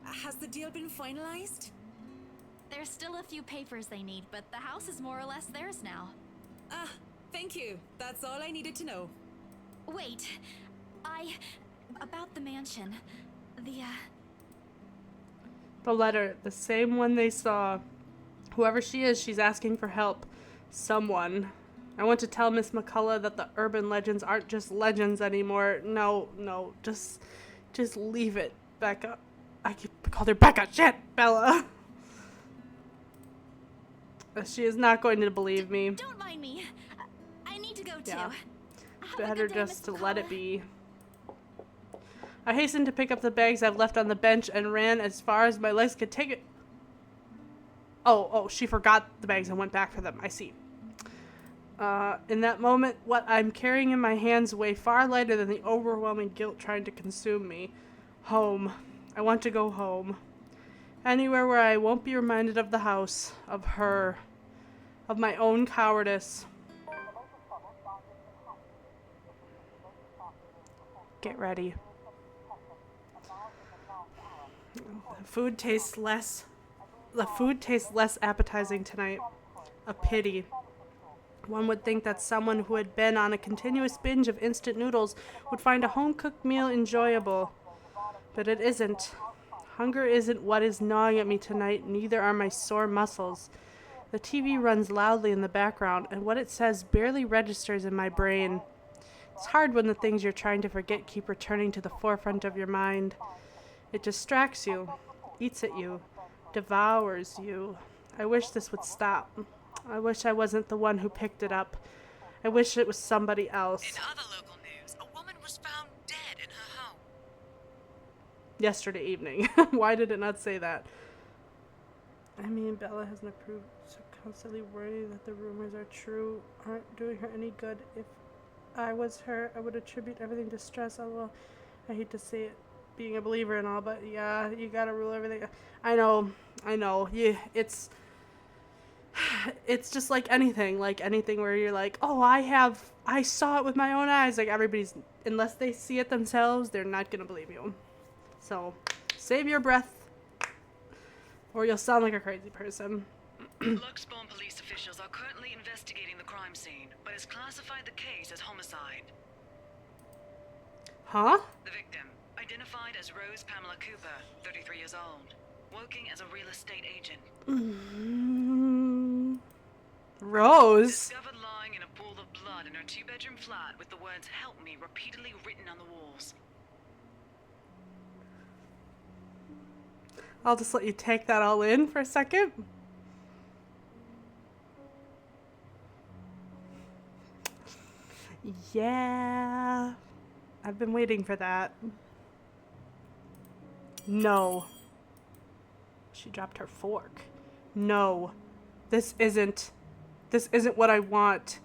has the deal been finalized? There's still a few papers they need, but the house is more or less theirs now. Ah, thank you. That's all I needed to know. Wait, about the mansion. The letter, the same one they saw. Whoever she is, she's asking for help. Someone. I want to tell Miss McCullough that the urban legends aren't just legends anymore. No, just leave it, Becca. I called her Becca. Shit, Bella. She is not going to believe me. Don't mind me. I need to go too. Yeah. Have a Better good day, just Miss to let it McCullough. be. I hastened to pick up the bags I've left on the bench and ran as far as my legs could take it. Oh, she forgot the bags and went back for them. I see. In that moment, what I'm carrying in my hands weigh far lighter than the overwhelming guilt trying to consume me. Home. I want to go home. Anywhere where I won't be reminded of the house, of her, of my own cowardice. Get ready. The food tastes less appetizing tonight. A pity. One would think that someone who had been on a continuous binge of instant noodles would find a home-cooked meal enjoyable. But it isn't. Hunger isn't what is gnawing at me tonight, neither are my sore muscles. The TV runs loudly in the background, and what it says barely registers in my brain. It's hard when the things you're trying to forget keep returning to the forefront of your mind. It distracts you, eats at you, devours you. I wish this would stop. I wish I wasn't the one who picked it up. I wish it was somebody else. In other local news, a woman was found dead in her home. Yesterday evening. Why did it not say that? I mean, Bella hasn't approved, so constantly worrying that the rumors are true aren't doing her any good. If I was her, I would attribute everything to stress, although I hate to say it, being a believer and all, but yeah, you gotta rule everything. I know. Yeah, it's just like anything where you're like, oh, I saw it with my own eyes. Like, everybody's, unless they see it themselves, they're not gonna believe you. So, save your breath, or you'll sound like a crazy person. Luxbourne police officials are currently investigating the crime scene, but has classified the case as homicide. Huh? The victim, identified as Rose Pamela Cooper, 33 years old, working as a real estate agent. Rose? Discovered lying in a pool of blood in her two-bedroom flat with the words "Help me" repeatedly written on the walls. I'll just let you take that all in for a second. Yeah. I've been waiting for that. No. She dropped her fork. No. This isn't what I want.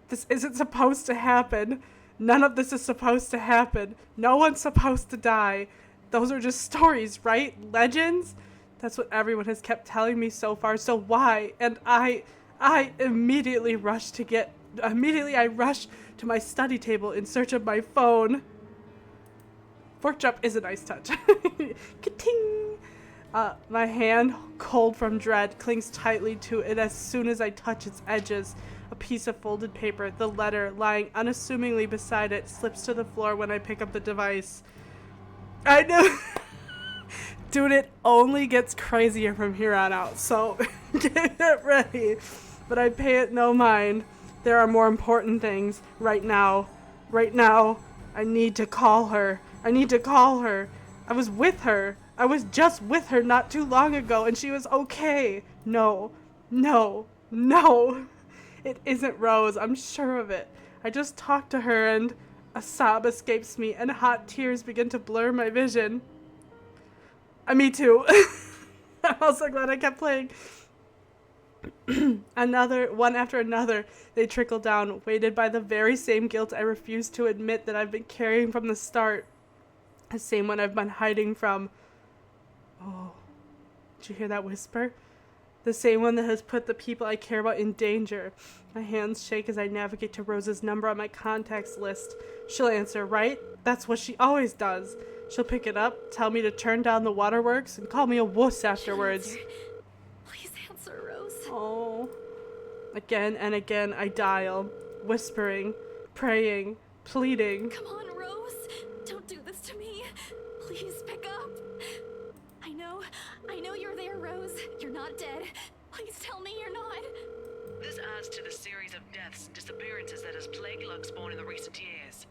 This isn't supposed to happen. None of this is supposed to happen. No one's supposed to die. Those are just stories, right? Legends? That's what everyone has kept telling me so far. So why? And I immediately rushed to my study table in search of my phone. Fork drop is a nice touch. Ka-ting! My hand, cold from dread, clings tightly to it as soon as I touch its edges. A piece of folded paper, the letter, lying unassumingly beside it, slips to the floor when I pick up the device. I knew... Dude, it only gets crazier from here on out, so get ready. But I pay it no mind. There are more important things right now. Right now, I need to call her. I need to call her. I was with her. I was just with her not too long ago, and she was okay. No, no, no. It isn't Rose, I'm sure of it. I just talked to her, and a sob escapes me, and hot tears begin to blur my vision. Me too. I'm also glad I kept playing. Another, one after another, they trickle down, weighted by the very same guilt I refuse to admit that I've been carrying from the start. The same one I've been hiding from. Oh, did you hear that whisper? The same one that has put the people I care about in danger. My hands shake as I navigate to Rose's number on my contacts list. She'll answer, right? That's what she always does. She'll pick it up, tell me to turn down the waterworks, and call me a wuss afterwards. Please answer, Rose. Oh. Again and again I dial, whispering, praying, pleading. Come on, Rose. Don't do this to me. Please pick up. I know you're there, Rose. You're not dead. Please tell me you're not. This adds to the series of deaths and disappearances that has plagued Luxborn in the recent years.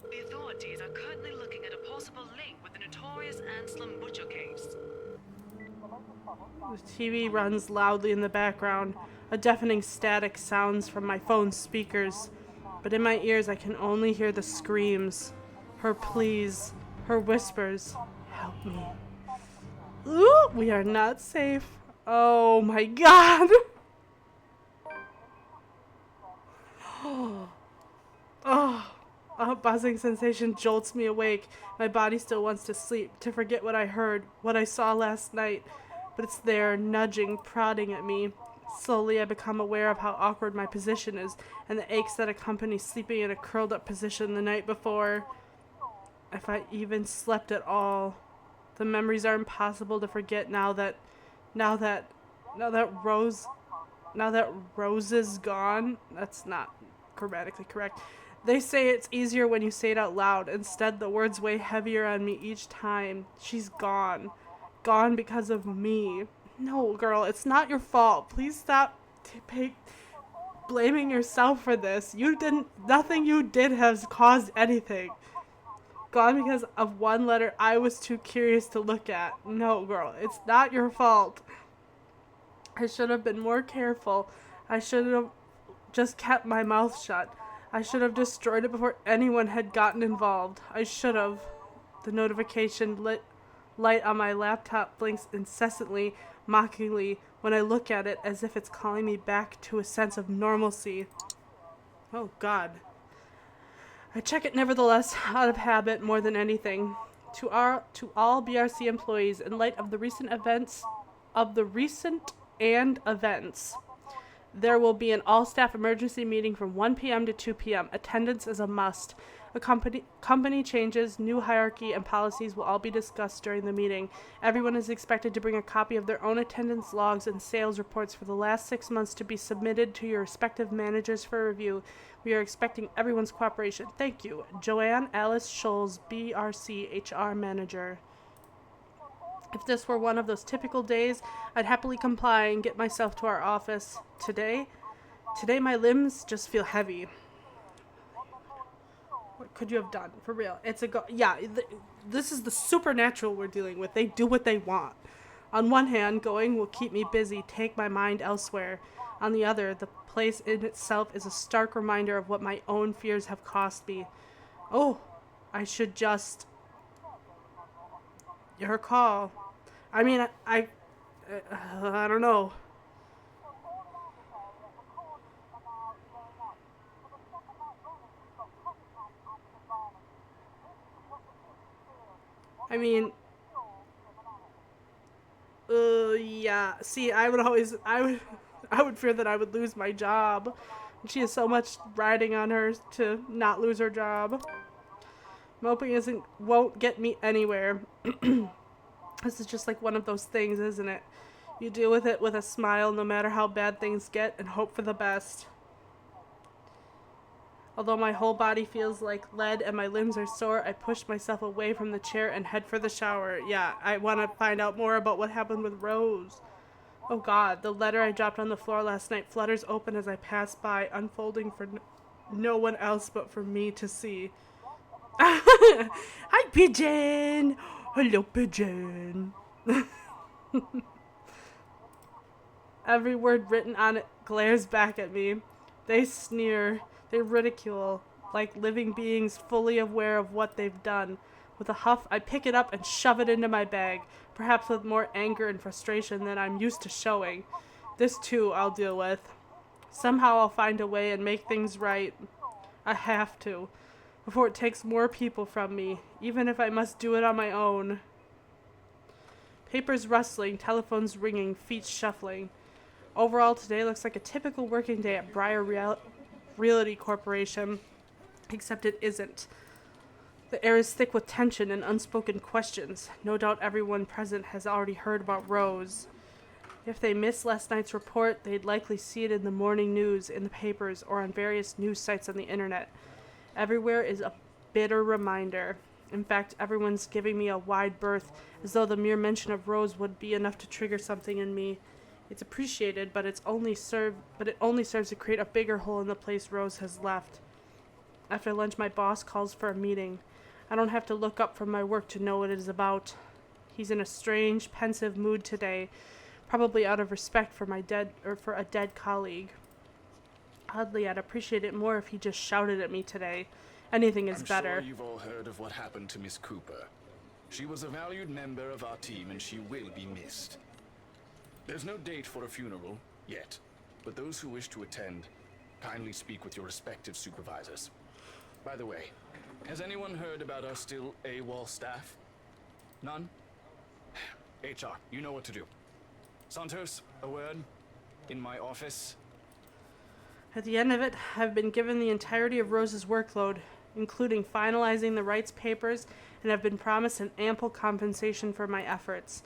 The authorities are currently looking at a possible link with the notorious Anselm Butcher case. The TV runs loudly in the background. A deafening static sounds from my phone's speakers. But in my ears I can only hear the screams. Her pleas. Her whispers. Help me. Ooh, we are not safe. Oh my god. Oh, a buzzing sensation jolts me awake. My body still wants to sleep, to forget what I heard, what I saw last night. But it's there, nudging, prodding at me. Slowly I become aware of how awkward my position is, and the aches that accompany sleeping in a curled up position the night before. If I even slept at all. The memories are impossible to forget now that Rose is gone. That's not grammatically correct. They say it's easier when you say it out loud. Instead, the words weigh heavier on me each time. She's gone. Gone because of me. No, girl, it's not your fault. Please stop blaming yourself for this. Nothing you did has caused anything. Gone because of one letter I was too curious to look at. No, girl, it's not your fault. I should have been more careful. I should have just kept my mouth shut. I should have destroyed it before anyone had gotten involved. I should have. The notification light on my laptop blinks incessantly, mockingly, when I look at it as if it's calling me back to a sense of normalcy. Oh, God. I check it nevertheless, out of habit more than anything. To all BRC employees, in light of the recent events, there will be an all-staff emergency meeting from 1 p.m. to 2 p.m. Attendance is a must. Company changes, new hierarchy, and policies will all be discussed during the meeting. Everyone is expected to bring a copy of their own attendance logs and sales reports for the last 6 months to be submitted to your respective managers for review. We are expecting everyone's cooperation. Thank you. Joanne Alice Scholes, BRC HR Manager. If this were one of those typical days, I'd happily comply and get myself to our office. Today my limbs just feel heavy. What could you have done? For real. It's this is the supernatural we're dealing with. They do what they want. On one hand, going will keep me busy, take my mind elsewhere. On the other, the place in itself is a stark reminder of what my own fears have cost me. Oh, I should just... Your call. I mean, I don't know. I mean, yeah. See, I would fear that I would lose my job. She has so much riding on her to not lose her job. Moping won't get me anywhere. This is just like one of those things, isn't it? You deal with it with a smile no matter how bad things get and hope for the best. Although my whole body feels like lead and my limbs are sore, I push myself away from the chair and head for the shower. Yeah, I want to find out more about what happened with Rose. Oh God, the letter I dropped on the floor last night flutters open as I pass by, unfolding for no one else but for me to see. Hi, Pigeon! Hello, Pigeon. Every word written on it glares back at me. They sneer, they ridicule, like living beings fully aware of what they've done. With a huff, I pick it up and shove it into my bag, perhaps with more anger and frustration than I'm used to showing. This, too, I'll deal with. Somehow I'll find a way and make things right. I have to, before it takes more people from me, even if I must do it on my own. Papers rustling, telephones ringing, feet shuffling. Overall, today looks like a typical working day at Briar Realty Corporation, except it isn't. The air is thick with tension and unspoken questions. No doubt everyone present has already heard about Rose. If they missed last night's report, they'd likely see it in the morning news, in the papers, or on various news sites on the internet. Everywhere is a bitter reminder. In fact, everyone's giving me a wide berth, as though the mere mention of Rose would be enough to trigger something in me. It's appreciated, but it only serves to create a bigger hole in the place Rose has left. After lunch, my boss calls for a meeting. I don't have to look up from my work to know what it is about. He's in a strange, pensive mood today, probably out of respect for for a dead colleague. Oddly, I'd appreciate it more if he just shouted at me today. Anything is better. I'm sure you've all heard of what happened to Miss Cooper. She was a valued member of our team, and she will be missed. There's no date for a funeral yet, but those who wish to attend, kindly speak with your respective supervisors. By the way, has anyone heard about our still AWOL staff? None? HR, you know what to do. Santos, a word? In my office? At the end of it, I've been given the entirety of Rose's workload, including finalizing the rights papers, and have been promised an ample compensation for my efforts.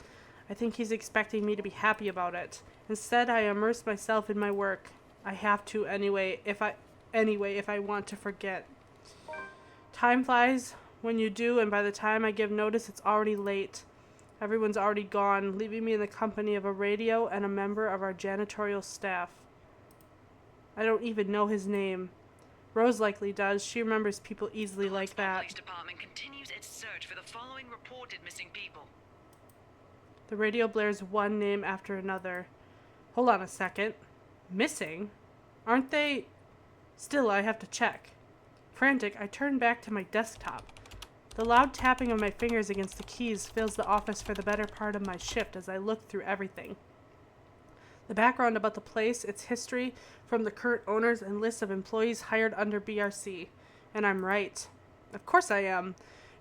I think he's expecting me to be happy about it. Instead, I immerse myself in my work. I have to anyway if I want to forget. Time flies when you do, and by the time I give notice, it's already late. Everyone's already gone, leaving me in the company of a radio and a member of our janitorial staff. I don't even know his name. Rose likely does. She remembers people easily like that. The police department continues its search for the following reported missing people. The radio blares one name after another. Hold on a second. Missing? Aren't they? Still, I have to check. Frantic, I turn back to my desktop. The loud tapping of my fingers against the keys fills the office for the better part of my shift as I look through everything. The background about the place, its history, from the current owners and lists of employees hired under BRC. And I'm right. Of course I am.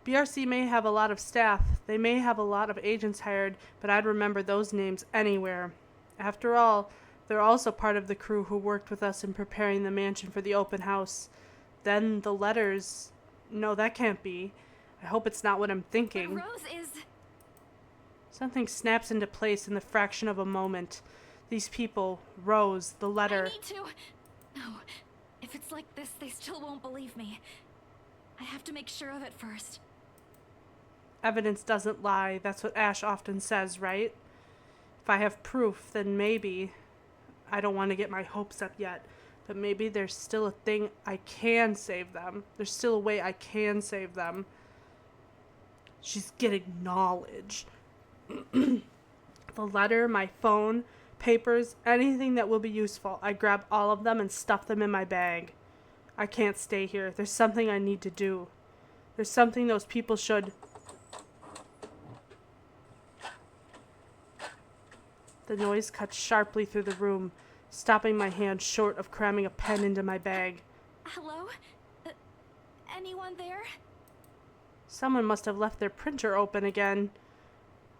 BRC may have a lot of staff, they may have a lot of agents hired, but I'd remember those names anywhere. After all, they're also part of the crew who worked with us in preparing the mansion for the open house. Then the letters... No, that can't be. I hope it's not what I'm thinking. But Rose is... Something snaps into place in the fraction of a moment. These people, Rose, the letter... I need to... No, if it's like this, they still won't believe me. I have to make sure of it first. Evidence doesn't lie. That's what Ash often says, right? If I have proof, then maybe... I don't want to get my hopes up yet, but maybe there's still a thing I can save them. There's still a way I can save them. She's getting knowledge. The letter, my phone, papers, anything that will be useful. I grab all of them and stuff them in my bag. I can't stay here. There's something I need to do. There's something those people should... The noise cuts sharply through the room, stopping my hand short of cramming a pen into my bag. Hello? Anyone there? Someone must have left their printer open again.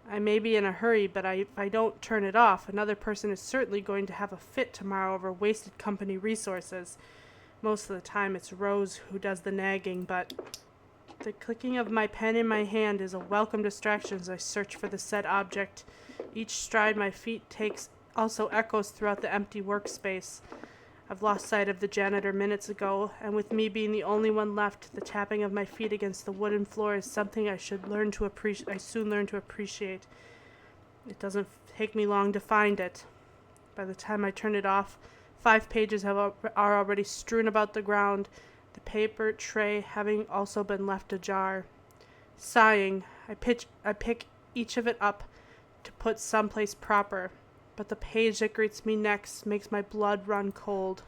I may be in a hurry, but if I don't turn it off, another person is certainly going to have a fit tomorrow over wasted company resources. Most of the time it's Rose who does the nagging, but the clicking of my pen in my hand is a welcome distraction as I search for the said object. Each stride my feet takes also echoes throughout the empty workspace. I've lost sight of the janitor minutes ago, and with me being the only one left, the tapping of my feet against the wooden floor is something I soon learn to appreciate. It doesn't take me long to find it. By the time I turn it off, 5 pages are already strewn about the ground, the paper tray having also been left ajar. Sighing, I pick each of it up to put someplace proper, but the page that greets me next makes my blood run cold.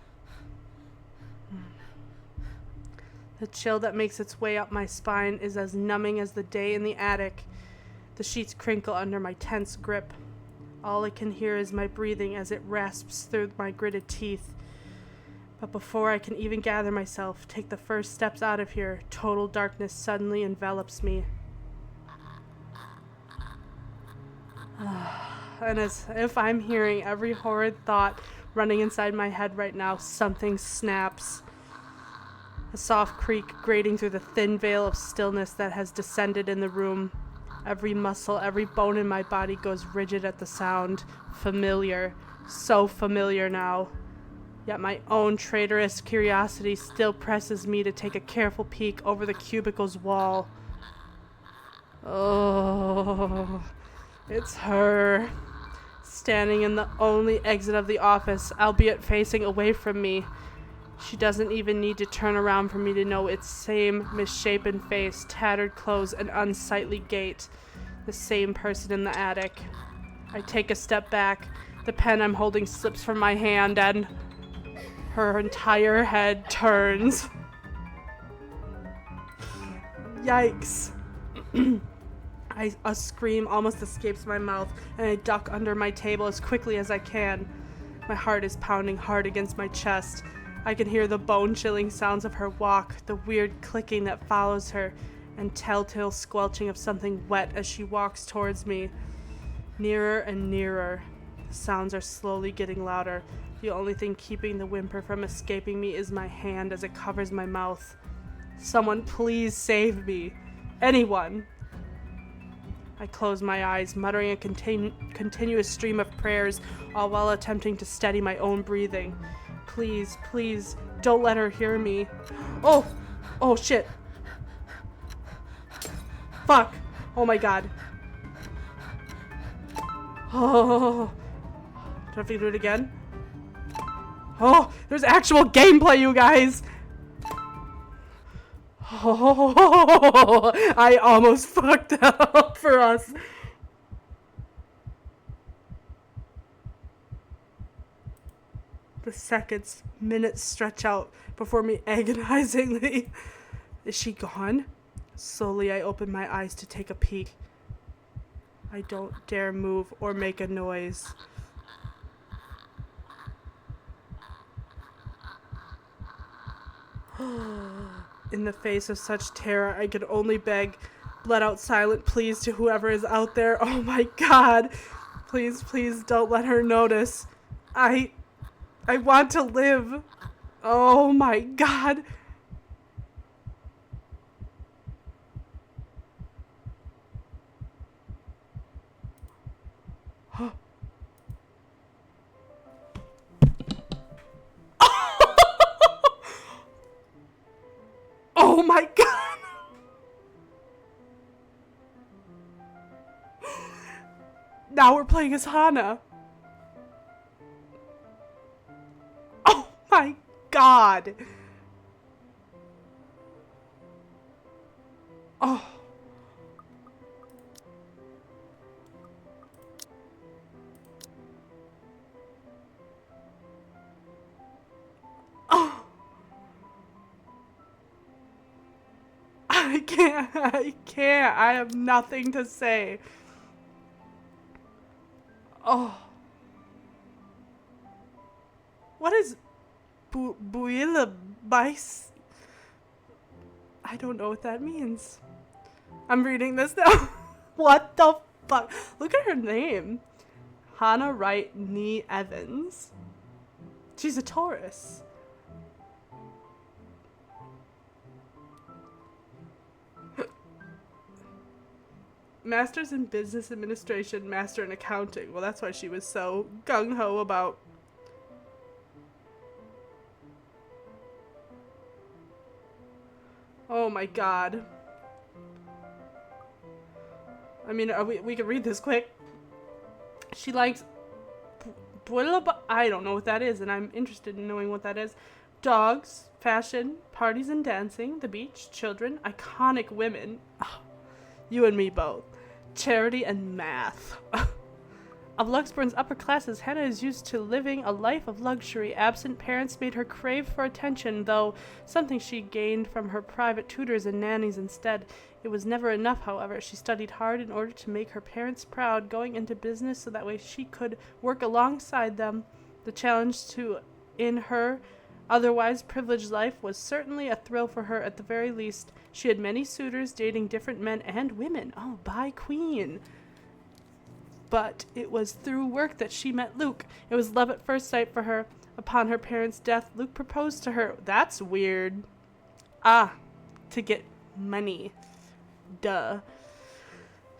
The chill that makes its way up my spine is as numbing as the day in the attic. The sheets crinkle under my tense grip. All I can hear is my breathing as it rasps through my gritted teeth. But before I can even gather myself, take the first steps out of here, total darkness suddenly envelops me. And as if I'm hearing every horrid thought running inside my head right now, something snaps. A soft creak grating through the thin veil of stillness that has descended in the room. Every muscle, every bone in my body goes rigid at the sound. Familiar. So familiar now. Yet my own traitorous curiosity still presses me to take a careful peek over the cubicle's wall. Oh, it's her. Standing in the only exit of the office, albeit facing away from me. She doesn't even need to turn around for me to know its same misshapen face, tattered clothes, and unsightly gait. The same person in the attic. I take a step back. The pen I'm holding slips from my hand and her entire head turns. Yikes. A scream almost escapes my mouth, and I duck under my table as quickly as I can. My heart is pounding hard against my chest. I can hear the bone-chilling sounds of her walk, the weird clicking that follows her, and telltale squelching of something wet as she walks towards me. Nearer and nearer. The sounds are slowly getting louder. The only thing keeping the whimper from escaping me is my hand as it covers my mouth. Someone please save me. Anyone. I close my eyes, muttering a continuous stream of prayers, all while attempting to steady my own breathing. Please, please, don't let her hear me. Oh! Oh, shit. Fuck. Oh my god. Oh. Do I have to do it again? Oh, there's actual gameplay, you guys! Oh, I almost fucked up for us. The seconds, minutes stretch out before me agonizingly. Is she gone? Slowly, I open my eyes to take a peek. I don't dare move or make a noise. In the face of such terror, I could only beg, let out silent pleas to whoever is out there. Oh my god. Please, please don't let her notice. I want to live. Oh my god. Oh my god! Now we're playing as Hana. Oh my god! Oh. Oh. I can't. I have nothing to say. Oh. What is Builabais? I don't know what that means. I'm reading this now. What the fuck? Look at her name. Hana Wright Nee Evans. She's a Taurus. Master's in Business Administration, Master in Accounting. Well, that's why she was so gung-ho about my god. I mean, we can read this quick. She likes I don't know what that is, and I'm interested in knowing what that is. Dogs, fashion, parties and dancing, the beach, children, iconic women. Oh, you and me both. Charity and math. Of Luxborn's upper classes, Hannah is used to living a life of luxury. Absent parents made her crave for attention, though something she gained from her private tutors and nannies instead. It was never enough, however. She studied hard in order to make her parents proud, going into business so that way she could work alongside them. The challenge in her otherwise privileged life was certainly a thrill for her at the very least. She had many suitors, dating different men and women. Oh, by queen. But it was through work that she met Luke. It was love at first sight for her. Upon her parents' death, Luke proposed to her. That's weird. To get money. Duh.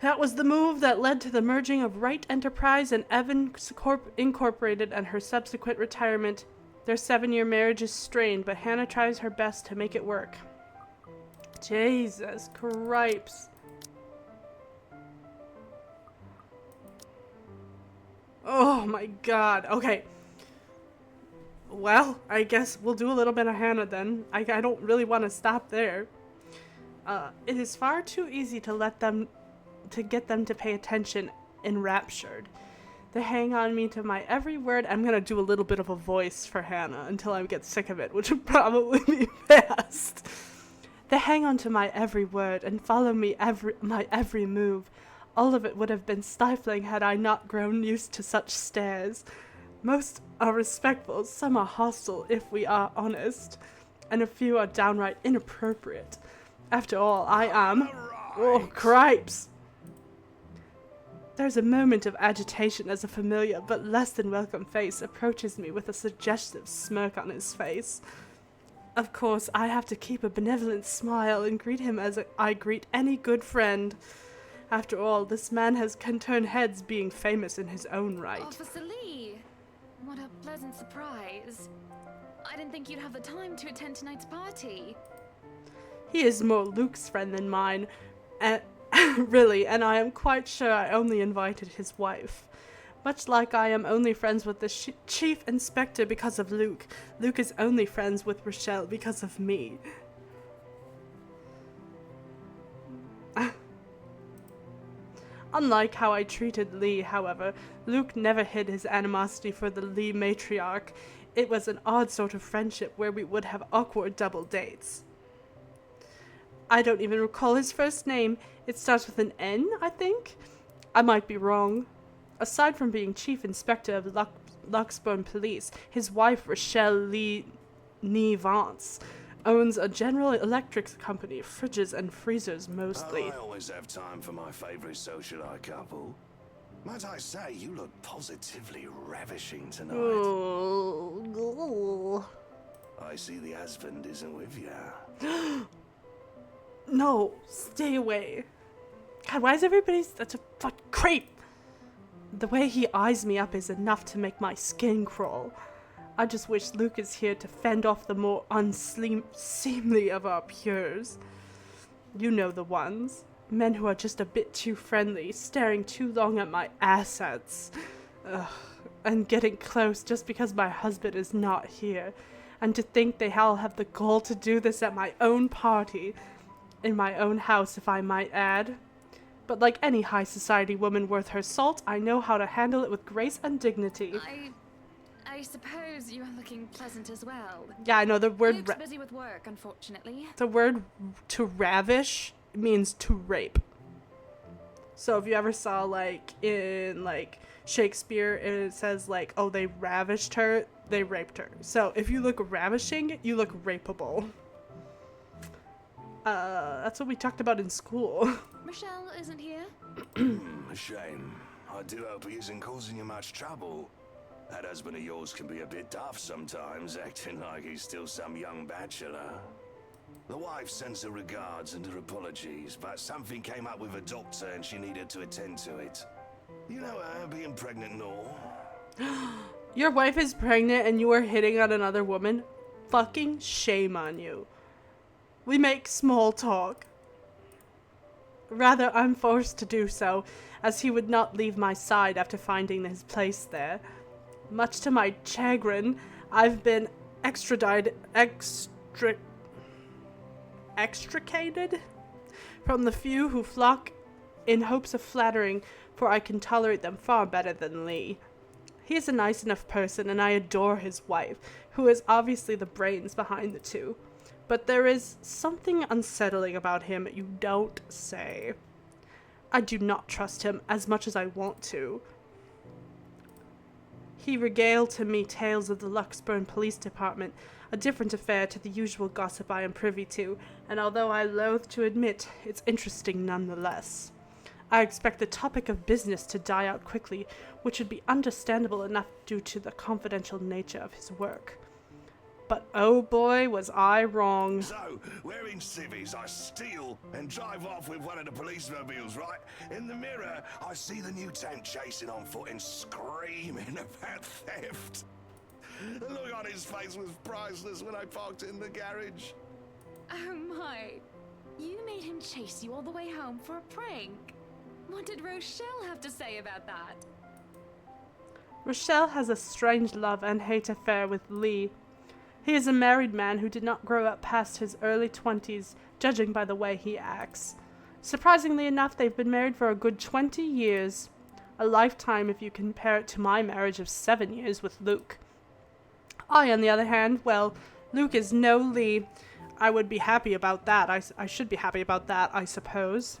That was the move that led to the merging of Wright Enterprise and Evans Incorporated and her subsequent retirement. Their 7-year marriage is strained, but Hannah tries her best to make it work. Jesus Christ. Oh my god. Okay. Well, I guess we'll do a little bit of Hannah then. I don't really want to stop there. It is far too easy to get them to pay attention, enraptured. They hang on me to my every word. I'm gonna do a little bit of a voice for Hannah until I get sick of it, which would probably be fast. They hang on to my every word and follow me my every move. All of it would have been stifling had I not grown used to such stares. Most are respectful, some are hostile if we are honest, and a few are downright inappropriate. After all, I am... Oh, cripes! There's a moment of agitation as a familiar but less than welcome face approaches me with a suggestive smirk on his face. Of course, I have to keep a benevolent smile and greet him as I greet any good friend. After all, this man can turn heads being famous in his own right. Officer Lee! What a pleasant surprise. I didn't think you'd have the time to attend tonight's party. He is more Luke's friend than mine, really, and I am quite sure I only invited his wife. Much like I am only friends with the chief inspector because of Luke, Luke is only friends with Rochelle because of me. Unlike how I treated Lee, however, Luke never hid his animosity for the Lee matriarch. It was an odd sort of friendship where we would have awkward double dates. I don't even recall his first name. It starts with an N, I think? I might be wrong. Aside from being chief inspector of Luxborn Police, his wife, Rochelle Lee Vance, owns a General Electric company, fridges and freezers mostly. I always have time for my favorite socialite couple. Might I say, you look positively ravishing tonight. Oh. I see the husband isn't with you. No, stay away. God, why is everybody such a fucking creep? The way he eyes me up is enough to make my skin crawl. I just wish Luke is here to fend off the more unseemly of our pures. You know the ones. Men who are just a bit too friendly, staring too long at my assets. And getting close just because my husband is not here. And to think they all have the gall to do this at my own party. In my own house, if I might add. But like any high society woman worth her salt, I know how to handle it with grace and dignity. I suppose you are looking pleasant as well. Yeah, I know the word. Luke's busy with work, unfortunately. The word to ravish means to rape. So if you ever saw like in like Shakespeare, it says like, oh, they ravished her, they raped her. So if you look ravishing, you look rapeable. That's what we talked about in school. Rochelle isn't here? A shame. I do hope he isn't causing you much trouble. That husband of yours can be a bit daft sometimes, acting like he's still some young bachelor. The wife sends her regards and her apologies, but something came up with a doctor and she needed to attend to it. You know her, being pregnant and all. Your wife is pregnant and you are hitting on another woman? Fucking shame on you. We make small talk. Rather, I'm forced to do so, as he would not leave my side after finding his place there. Much to my chagrin, I've been extricated from the few who flock in hopes of flattering, for I can tolerate them far better than Lee. He is a nice enough person, and I adore his wife, who is obviously the brains behind the two. But there is something unsettling about him you don't say. I do not trust him as much as I want to. He regaled to me tales of the Luxburn Police Department, a different affair to the usual gossip I am privy to, and although I loathe to admit, it's interesting nonetheless. I expect the topic of business to die out quickly, which would be understandable enough due to the confidential nature of his work. But oh boy, was I wrong. So, wearing civvies, I steal and drive off with one of the police mobiles, right? In the mirror, I see the mutant chasing on foot and screaming about theft. The look on his face was priceless when I parked in the garage. Oh my. You made him chase you all the way home for a prank. What did Rochelle have to say about that? Rochelle has a strange love and hate affair with Lee. He is a married man who did not grow up past his early 20s, judging by the way he acts. Surprisingly enough, they've been married for a good 20 years. A lifetime if you compare it to my marriage of 7 years with Luke. I, on the other hand, well, Luke is no Lee. I would be happy about that. I should be happy about that, I suppose.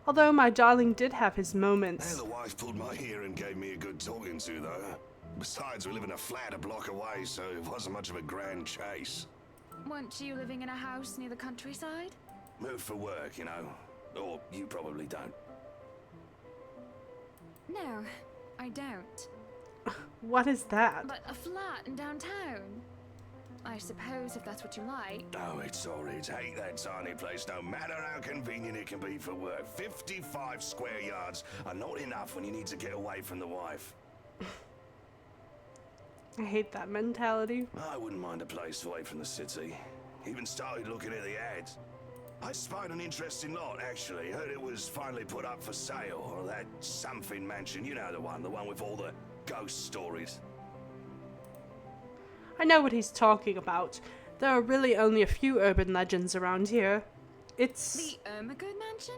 Although my darling did have his moments. The wife pulled my ear and gave me a good talking to, though. Besides, we live in a flat a block away, so it wasn't much of a grand chase. Weren't you living in a house near the countryside? Moved for work, you know. Or you probably don't. No, I don't. What is that? But a flat in downtown. I suppose if that's what you like. Oh, it's horrid. Hate that tiny place, no matter how convenient it can be for work. 55 square yards are not enough when you need to get away from the wife. I hate that mentality. I wouldn't mind a place away from the city. Even started looking at the ads. I spied an interesting lot, actually. Heard it was finally put up for sale. Or that something mansion, you know the one with all the ghost stories. I know what he's talking about. There are really only a few urban legends around here. It's... The Ermagerd Mansion?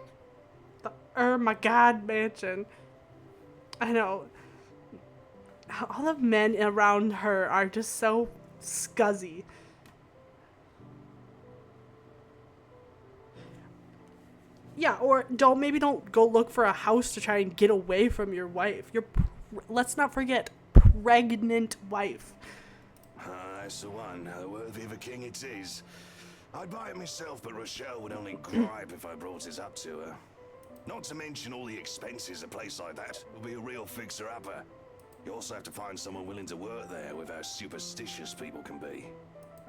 The Ermagerd Mansion. I know. All the men around her are just so scuzzy. Yeah, or maybe don't go look for a house to try and get away from your wife. Let's not forget, pregnant wife. That's the one. Worthy of a king it is. I'd buy it myself, but Rochelle would only gripe if I brought it up to her. Not to mention all the expenses a place like that would be a real fixer-upper. You also have to find someone willing to work there with how superstitious people can be.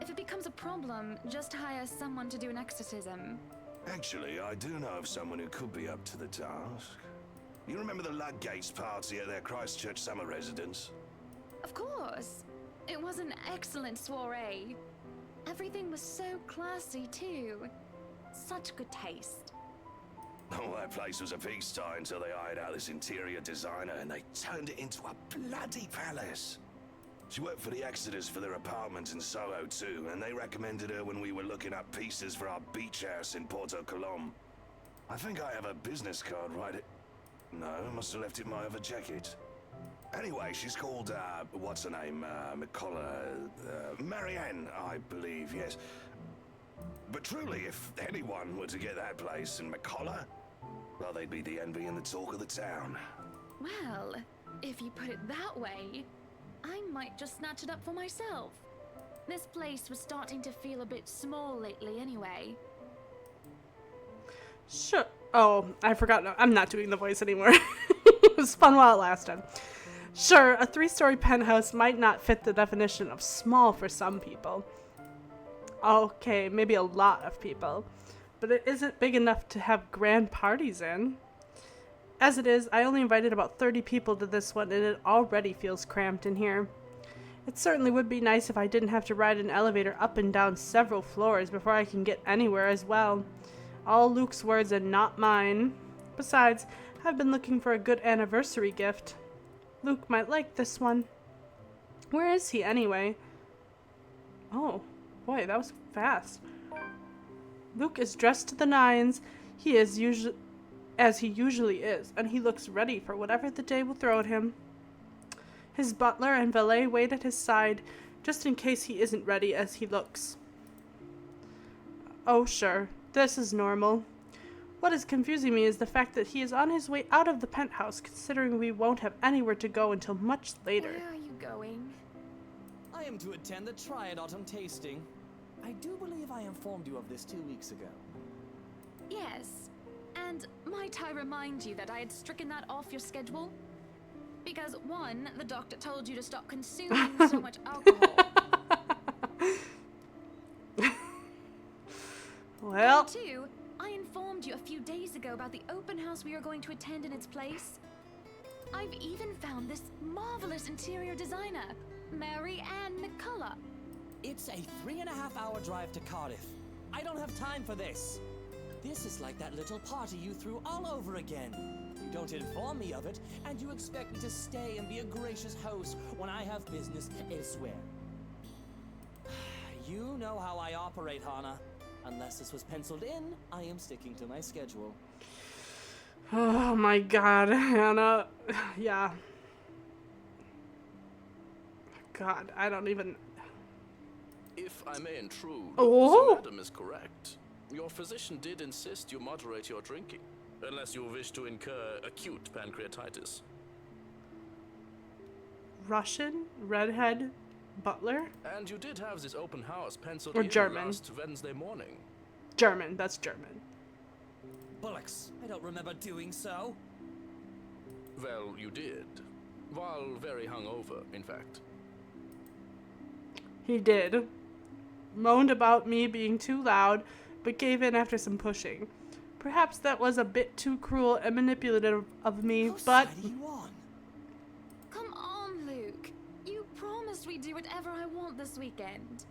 If it becomes a problem, just hire someone to do an exorcism. Actually, I do know of someone who could be up to the task. You remember the Ludgates party at their Christchurch summer residence? Of course. It was an excellent soiree. Everything was so classy, too. Such good taste. Oh, that place was a pigsty until they hired out this interior designer and they turned it into a bloody palace. She worked for the Exodus for their apartment in Soho too, and they recommended her when we were looking up pieces for our beach house in Porto Colom. I think I have a business card right. No, I must have left it in my other jacket. Anyway, she's called, what's her name? Marianne, I believe, yes. But truly, if anyone were to get that place in McCullough, well, they'd be the envy and the talk of the town. Well, if you put it that way, I might just snatch it up for myself. This place was starting to feel a bit small lately anyway. Sure. Oh, I forgot. No, I'm not doing the voice anymore. It was fun while it lasted. Sure, a 3-story penthouse might not fit the definition of small for some people. Okay, maybe a lot of people. But it isn't big enough to have grand parties in. As it is, I only invited about 30 people to this one, and it already feels cramped in here. It certainly would be nice if I didn't have to ride an elevator up and down several floors before I can get anywhere as well. All Luke's words and not mine. Besides, I've been looking for a good anniversary gift. Luke might like this one. Where is he anyway? Oh, boy, that was fast. Luke is dressed to the nines. He is as he usually is, and he looks ready for whatever the day will throw at him. His butler and valet wait at his side, just in case he isn't ready as he looks. Oh, sure, this is normal. What is confusing me is the fact that he is on his way out of the penthouse, considering we won't have anywhere to go until much later. Where are you going? I am to attend the Triad Autumn Tasting. I do believe I informed you of this 2 weeks ago. Yes. And might I remind you that I had stricken that off your schedule? Because one, the doctor told you to stop consuming so much alcohol. Well. And two, I informed you a few days ago about the open house we are going to attend in its place. I've even found this marvelous interior designer, Mary Ann McCullough. It's a 3.5-hour drive to Cardiff. I don't have time for this. This is like that little party you threw all over again. You don't inform me of it, and you expect me to stay and be a gracious host when I have business elsewhere. You know how I operate, Hana. Unless this was penciled in, I am sticking to my schedule. Oh my god, Hannah. Yeah. God, I don't even... If I may intrude, Oh. the madam is correct. Your physician did insist you moderate your drinking, unless you wish to incur acute pancreatitis. Russian? Redhead? Butler? And you did have this open house penciled Or in German. last Wednesday morning. German, that's German. Bullocks, I don't remember doing so. Well, you did. While very hungover, in fact. He did. Moaned about me being too loud, but gave in after some pushing. Perhaps that was a bit too cruel and manipulative of me, How but... side are you on? Come on, Luke. You promised we'd do whatever I want this weekend.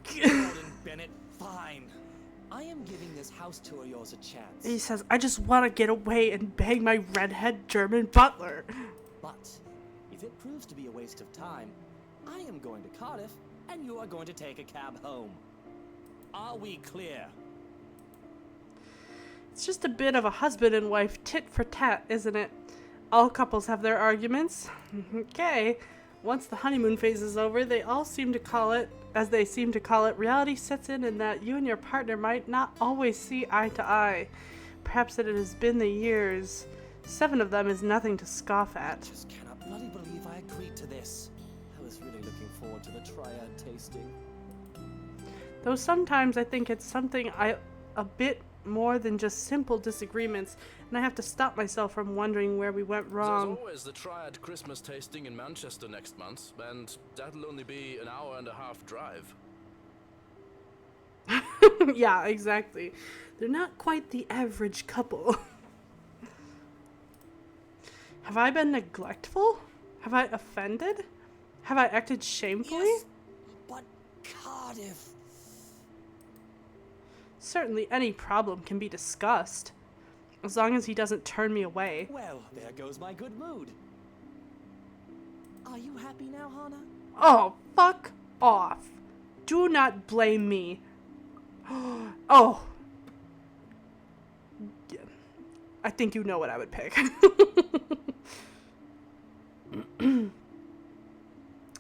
Gordon Bennett, fine. I am giving this house tour of yours a chance. He says, I just want to get away and bang my redhead German butler. But if it proves to be a waste of time, I am going to Cardiff, and you are going to take a cab home. Are we clear? It's just a bit of a husband and wife tit for tat, isn't it? All couples have their arguments. Okay. Once the honeymoon phase is over, they all seem to call it, as they seem to call it, reality sets in that you and your partner might not always see eye to eye. Perhaps that it has been the years. 7 of them is nothing to scoff at. I just cannot bloody believe I agreed to this. I was really looking forward to the Triad tasting. Though sometimes I think it's something a bit more than just simple disagreements, and I have to stop myself from wondering where we went wrong. There's always the Triad Christmas tasting in Manchester next month, and that'll only be an hour-and-a-half drive. Yeah, exactly. They're not quite the average couple. Have I been neglectful? Have I offended? Have I acted shamefully? Yes, but Cardiff. Certainly any problem can be discussed, as long as he doesn't turn me away. Well, there goes my good mood. Are you happy now, Hana? Oh, fuck off. Do not blame me. Oh. Yeah. I think you know what I would pick.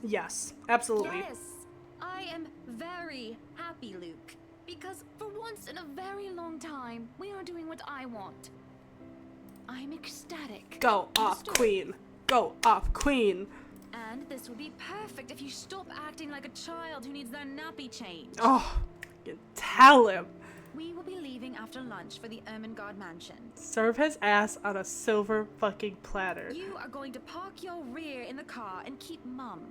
Yes, absolutely. Yes, I am very happy, Luke. Because for once in a very long time, we are doing what I want. I'm ecstatic. Go off, Stop. queen. Go off, queen. And this would be perfect if you stop acting like a child who needs their nappy changed. Oh, you tell him. We will be leaving after lunch for the Ermengarde mansion. Serve his ass on a silver fucking platter. You are going to park your rear in the car and keep mum.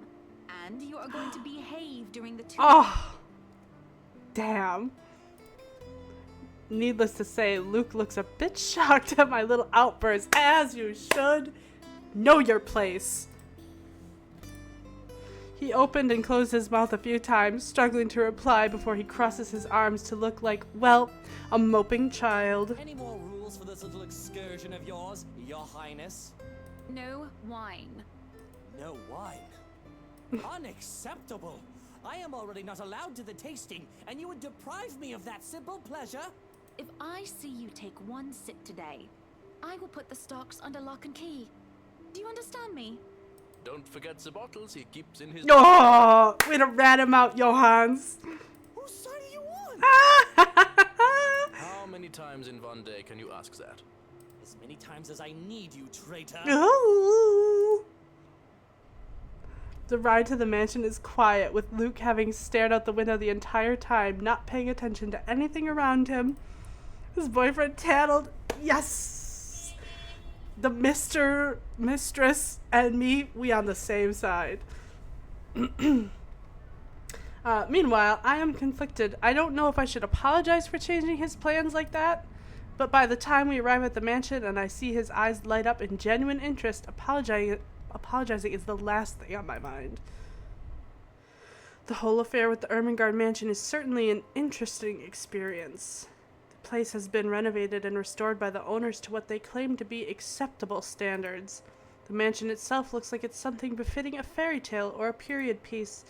And you are going to behave during the tour. Oh, damn. Needless to say, Luke looks a bit shocked at my little outburst, as you should. Know your place. He opened and closed his mouth a few times, struggling to reply before he crosses his arms to look like, well, a moping child. Any more rules for this little excursion of yours, Your Highness? No wine. No wine? Unacceptable! I am already not allowed to the tasting, and you would deprive me of that simple pleasure? If I see you take one sip today, I will put the stocks under lock and key. Do you understand me? Don't forget the bottles he keeps in his... Oh, way to rat him out, Johans. Whose side are you on? How many times in one day can you ask that? As many times as I need you, traitor. Ooh. The ride to the mansion is quiet, with Luke having stared out the window the entire time, not paying attention to anything around him. His boyfriend tattled. Yes! The mistress, and me, we on the same side. Meanwhile, I am conflicted. I don't know if I should apologize for changing his plans like that, but by the time we arrive at the mansion and I see his eyes light up in genuine interest, apologizing is the last thing on my mind. The whole affair with the Ermengarde mansion is certainly an interesting experience. The place has been renovated and restored by the owners to what they claim to be acceptable standards. The mansion itself looks like it's something befitting a fairy tale or a period piece.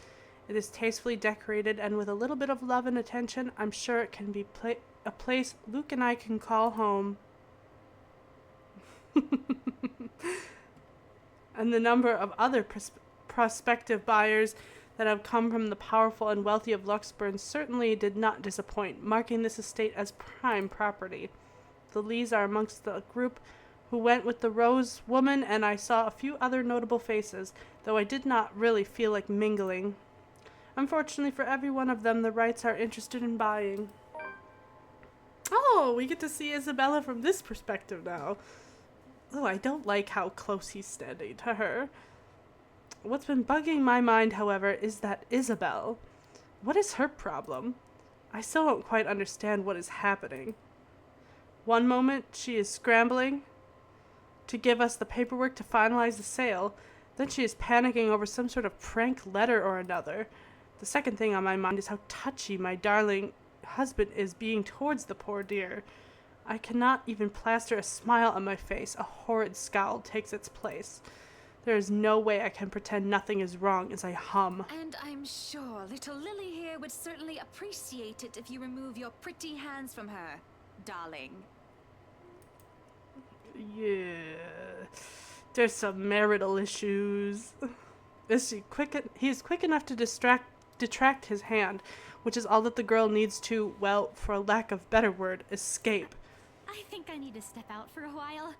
It is tastefully decorated, and with a little bit of love and attention, I'm sure it can be a place Luke and I can call home. And the number of other prospective buyers that have come from the powerful and wealthy of Luxburn certainly did not disappoint, marking this estate as prime property. The Lees are amongst the group who went with the Rose woman, and I saw a few other notable faces, though I did not really feel like mingling. Unfortunately for every one of them, the Wrights are interested in buying. Oh, we get to see Isabella from this perspective now. Oh, I don't like how close he's standing to her. What's been bugging my mind, however, is that Isabel. What is her problem? I still don't quite understand what is happening. One moment, she is scrambling to give us the paperwork to finalize the sale. Then she is panicking over some sort of prank letter or another. The second thing on my mind is how touchy my darling husband is being towards the poor dear. I cannot even plaster a smile on my face. A horrid scowl takes its place. There is no way I can pretend nothing is wrong as I hum. And I'm sure little Lily here would certainly appreciate it if you remove your pretty hands from her, darling. Yeah. There's some marital issues. He is quick enough to detract his hand, which is all that the girl needs to, well, for a lack of better word, escape. I think I need to step out for a while.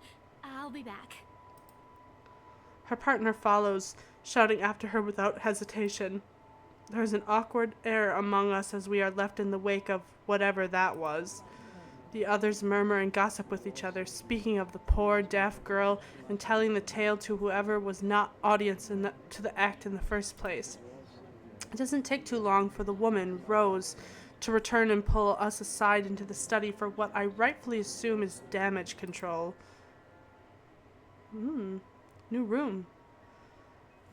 I'll be back. Her partner follows, shouting after her without hesitation. There is an awkward air among us as we are left in the wake of whatever that was. The others murmur and gossip with each other, speaking of the poor, deaf girl and telling the tale to whoever was not audience to the act in the first place. It doesn't take too long for the woman, Rose, to return and pull us aside into the study for what I rightfully assume is damage control. New room.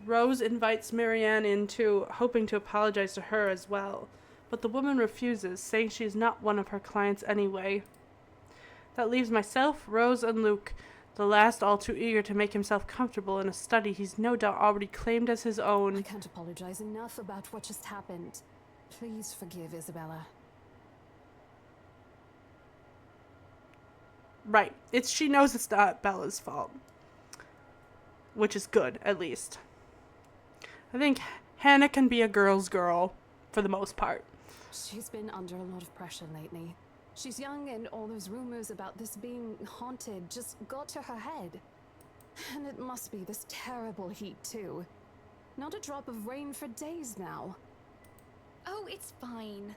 Rose invites Marianne in too, hoping to apologize to her as well. But the woman refuses, saying she is not one of her clients anyway. That leaves myself, Rose, and Luke, the last all too eager to make himself comfortable in a study he's no doubt already claimed as his own. I can't apologize enough about what just happened. Please forgive Isabella. Right. She knows it's not Bella's fault. Which is good, at least. I think Hannah can be a girl's girl, for the most part. She's been under a lot of pressure lately. She's young, and all those rumors about this being haunted just got to her head. And it must be this terrible heat, too. Not a drop of rain for days now. Oh, it's fine.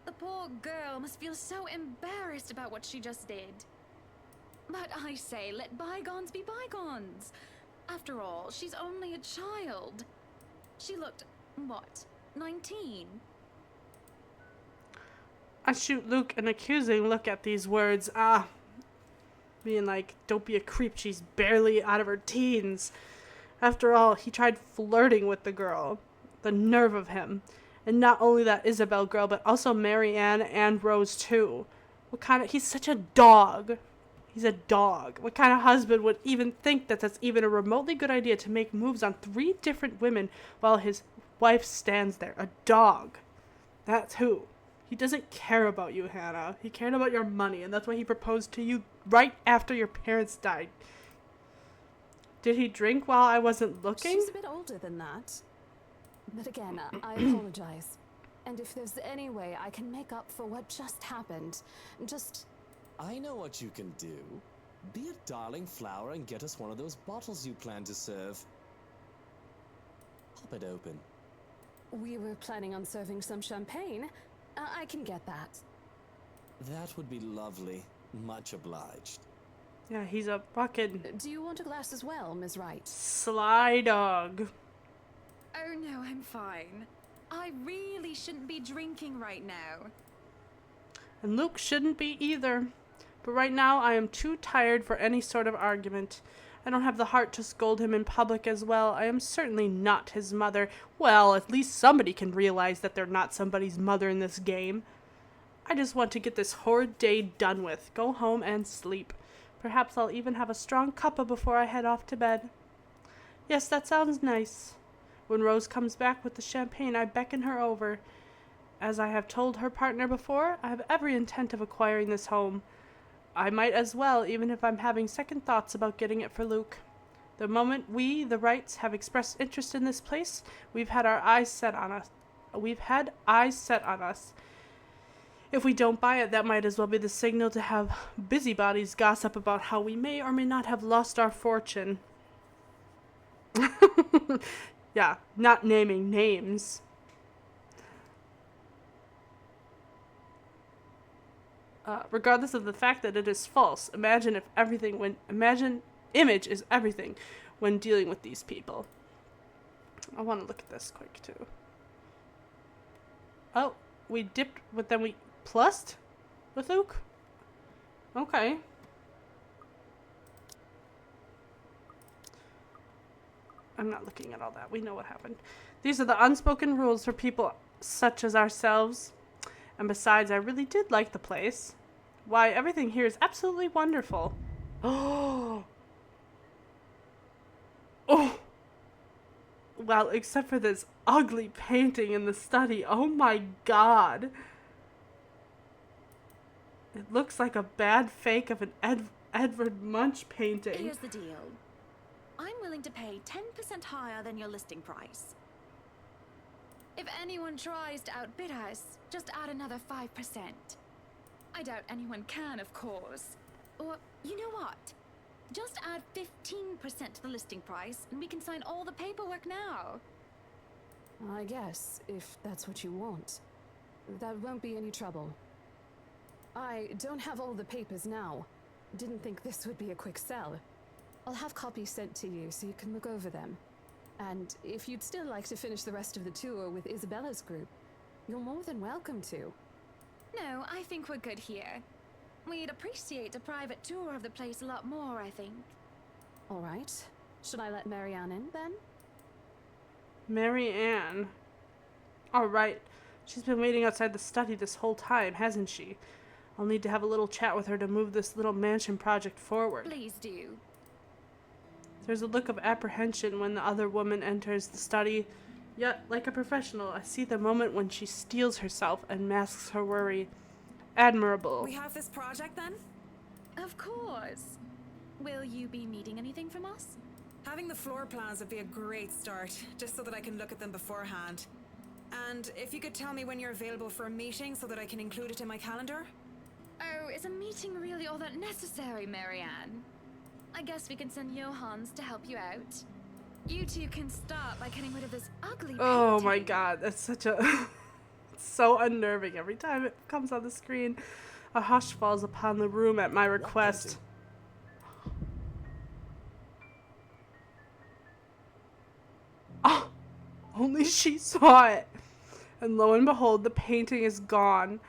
The poor girl must feel so embarrassed about what she just did. But I say, let bygones be bygones. After all, she's only a child. She looked, what, 19? I shoot Luke an accusing look at these words. Being like, don't be a creep, she's barely out of her teens. After all, he tried flirting with the girl. The nerve of him. And not only that Isabel girl, but also Marianne and Rose too. He's such a dog. He's a dog. What kind of husband would even think that that's even a remotely good idea to make moves on 3 different women while his wife stands there? A dog. That's who. He doesn't care about you, Hannah. He cared about your money, and that's why he proposed to you right after your parents died. Did he drink while I wasn't looking? She's a bit older than that. But again, I apologize. And if there's any way I can make up for what just happened, just... I know what you can do. Be a darling flower and get us one of those bottles you plan to serve. Pop it open. We were planning on serving some champagne. I can get that. That would be lovely. Much obliged. Yeah, he's a fucking... Do you want a glass as well, Ms. Wright? sly dog. Oh no, I'm fine. I really shouldn't be drinking right now. And Luke shouldn't be either. But right now, I am too tired for any sort of argument. I don't have the heart to scold him in public as well. I am certainly not his mother. Well, at least somebody can realize that they're not somebody's mother in this game. I just want to get this horrid day done with. Go home and sleep. Perhaps I'll even have a strong cuppa before I head off to bed. Yes, that sounds nice. When Rose comes back with the champagne, I beckon her over. As I have told her partner before, I have every intent of acquiring this home. I might as well, even if I'm having second thoughts about getting it for Luke. The moment we, the Wrights, have expressed interest in this place, we've had eyes set on us. If we don't buy it, that might as well be the signal to have busybodies gossip about how we may or may not have lost our fortune. Yeah, not naming names. Regardless of the fact that it is false, image is everything when dealing with these people. I want to look at this quick too. Oh, we dipped, but then we plussed with Luke? Okay. I'm not looking at all that. We know what happened. These are the unspoken rules for people such as ourselves. And besides, I really did like the place. Why, everything here is absolutely wonderful. Oh. Oh. Well, except for this ugly painting in the study. Oh my god. It looks like a bad fake of an Edvard Munch painting. Here's the deal. I'm willing to pay 10% higher than your listing price. If anyone tries to outbid us, just add another 5%. I doubt anyone can, of course. Or, you know what? Just add 15% to the listing price, and we can sign all the paperwork now. I guess, if that's what you want. That won't be any trouble. I don't have all the papers now. Didn't think this would be a quick sell. I'll have copies sent to you so you can look over them. And if you'd still like to finish the rest of the tour with Isabella's group, you're more than welcome to. No, I think we're good here. We'd appreciate a private tour of the place a lot more, I think. All right. Should I let Marianne in, then? Marianne. All right. She's been waiting outside the study this whole time, hasn't she? I'll need to have a little chat with her to move this little mansion project forward. Please do. There's a look of apprehension when the other woman enters the study. Yet, like a professional, I see the moment when she steels herself and masks her worry. Admirable. We have this project, then? Of course. Will you be needing anything from us? Having the floor plans would be a great start, just so that I can look at them beforehand. And if you could tell me when you're available for a meeting so that I can include it in my calendar? Oh, is a meeting really all that necessary, Marianne? I guess we can send Johans to help you out. You two can start by getting rid of this ugly Oh painting. my god, that's such a... it's so unnerving every time it comes on the screen. A hush falls upon the room at my request. Oh, only she saw it. And lo and behold, the painting is gone.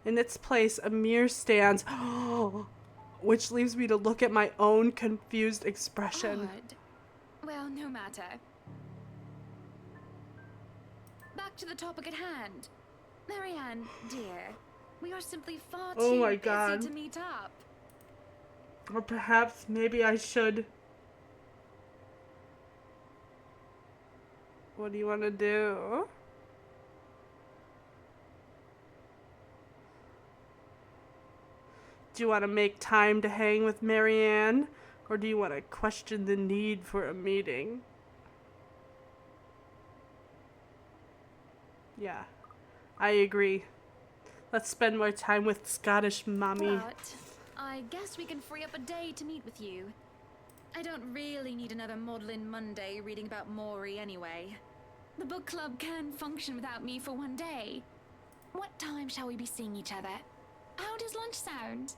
In its place, a mirror stands, which leaves me to look at my own confused expression. Odd. Well, no matter. back to the topic at hand. Marianne, dear, we are simply far Oh too my busy God. to meet up. Or perhaps maybe I should. What do you want to do? Do you want to make time to hang with Marianne? Or do you want to question the need for a meeting? Yeah, I agree. Let's spend more time with Scottish mommy. But I guess we can free up a day to meet with you. I don't really need another Maudlin Monday reading about Maury anyway. The book club can function without me for one day. What time shall we be seeing each other? How does lunch sound?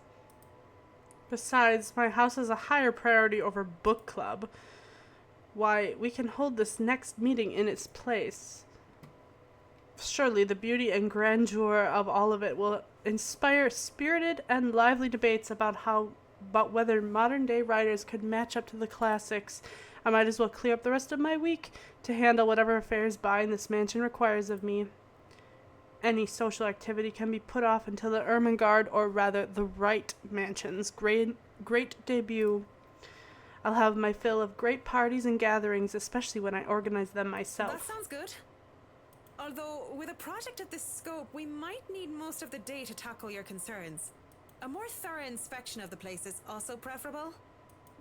Besides, my house is a higher priority over book club. Why, we can hold this next meeting in its place. Surely the beauty and grandeur of all of it will inspire spirited and lively debates about whether modern day writers could match up to the classics. I might as well clear up the rest of my week to handle whatever affairs buying this mansion requires of me. Any social activity can be put off until the Ermengarde, or rather the Wright Mansion's great debut. I'll have my fill of great parties and gatherings, especially when I organize them myself. That sounds good. Although, with a project of this scope, we might need most of the day to tackle your concerns. A more thorough inspection of the place is also preferable.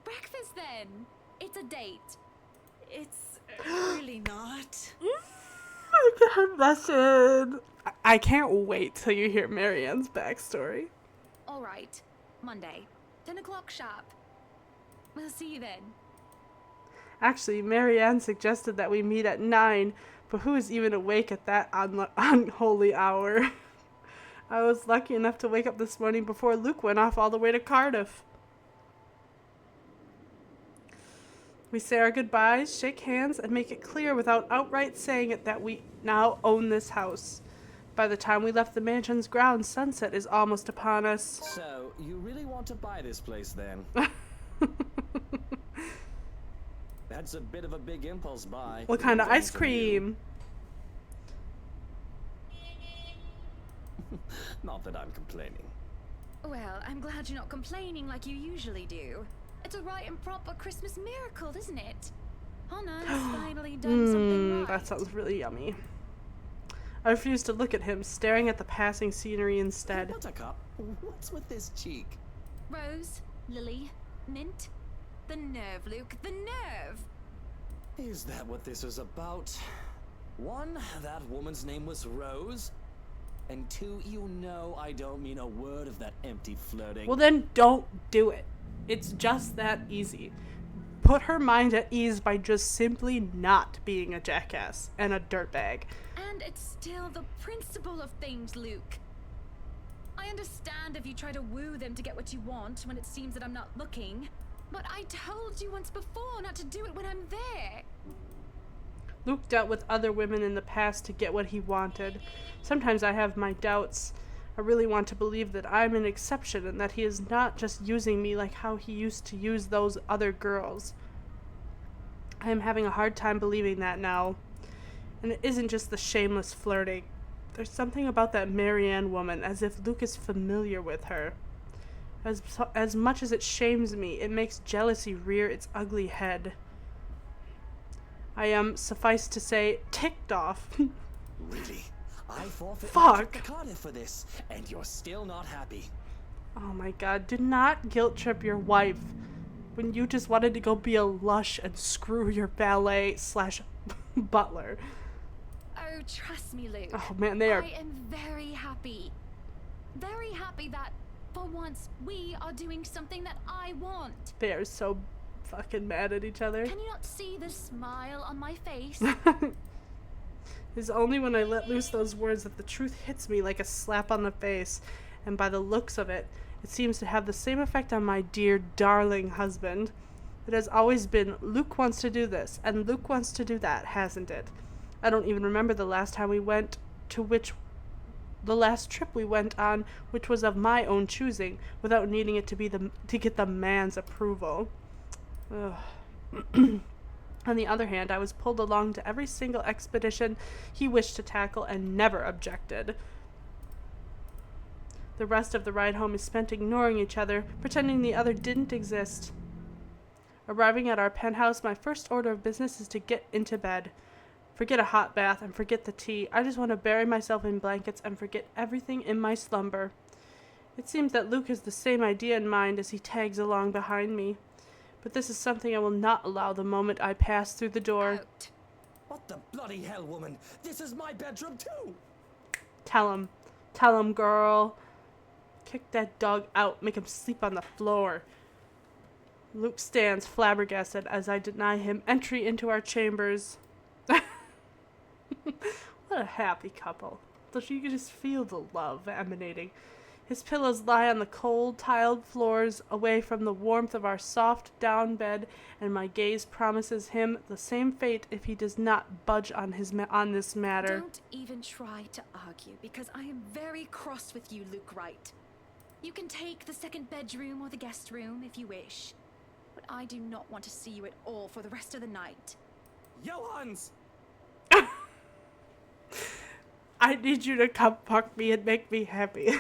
Breakfast then. It's a date. It's really not. I can't listen. I can't wait till you hear Marianne's backstory. All right. Monday. 10 o'clock sharp. We'll see you then. Actually, Marianne suggested that we meet at 9, but who is even awake at that unholy hour? I was lucky enough to wake up this morning before Luke went off all the way to Cardiff. We say our goodbyes, shake hands, and make it clear without outright saying it that we now own this house. By the time we left the mansion's grounds, sunset is almost upon us. So, you really want to buy this place then? That's a bit of a big impulse buy. What kind of ice cream? Not that I'm complaining. Well, I'm glad you're not complaining like you usually do. It's a right and proper Christmas miracle, isn't it? Hannah's finally done something right. That sounds really yummy. I refuse to look at him, staring at the passing scenery instead. Buttercup, what's with this cheek? Rose, Lily, Mint. The nerve, Luke, the nerve! Is that what this is about? 1, that woman's name was Rose. And 2, you know I don't mean a word of that empty flirting. Well then, don't do it. It's just that easy. Put her mind at ease by just simply not being a jackass and a dirtbag. And it's still the principle of things, Luke. I understand if you try to woo them to get what you want when it seems that I'm not looking, but I told you once before not to do it when I'm there. Luke dealt with other women in the past to get what he wanted. Sometimes I have my doubts. I really want to believe that I'm an exception and that he is not just using me like how he used to use those other girls. I am having a hard time believing that now. And it isn't just the shameless flirting. There's something about that Marianne woman, as if Luke is familiar with her. As much as it shames me, it makes jealousy rear its ugly head. I am, suffice to say, ticked off. Really? I forfeit Fuck. the Cardiff for this, and you're still not happy. Oh my god, do not guilt trip your wife when you just wanted to go be a lush and screw your valet / butler. Oh, trust me, Luke. Oh man, they are... I am very happy. Very happy that, for once, we are doing something that I want. They are so fucking mad at each other. Can you not see the smile on my face? It's only when I let loose those words that the truth hits me like a slap on the face, and by the looks of it, it seems to have the same effect on my dear, darling husband. It has always been, Luke wants to do this, and Luke wants to do that, hasn't it? I don't even remember the last time we went the last trip we went on, which was of my own choosing, without needing it to get the man's approval. Ugh. On the other hand, I was pulled along to every single expedition he wished to tackle and never objected. The rest of the ride home is spent ignoring each other, pretending the other didn't exist. Arriving at our penthouse, my first order of business is to get into bed. Forget a hot bath and forget the tea. I just want to bury myself in blankets and forget everything in my slumber. It seems that Luke has the same idea in mind as he tags along behind me. But this is something I will not allow the moment I pass through the door. Out. What the bloody hell, woman? This is my bedroom too! Tell him. Tell him, girl. Kick that dog out. Make him sleep on the floor. Luke stands flabbergasted as I deny him entry into our chambers. What a happy couple. You can just feel the love emanating. His pillows lie on the cold, tiled floors, away from the warmth of our soft down bed, and my gaze promises him the same fate if he does not budge on this matter. Don't even try to argue, because I am very cross with you, Luke Wright. You can take the second bedroom or the guest room if you wish, but I do not want to see you at all for the rest of the night. Johans! I need you to come fuck me and make me happy.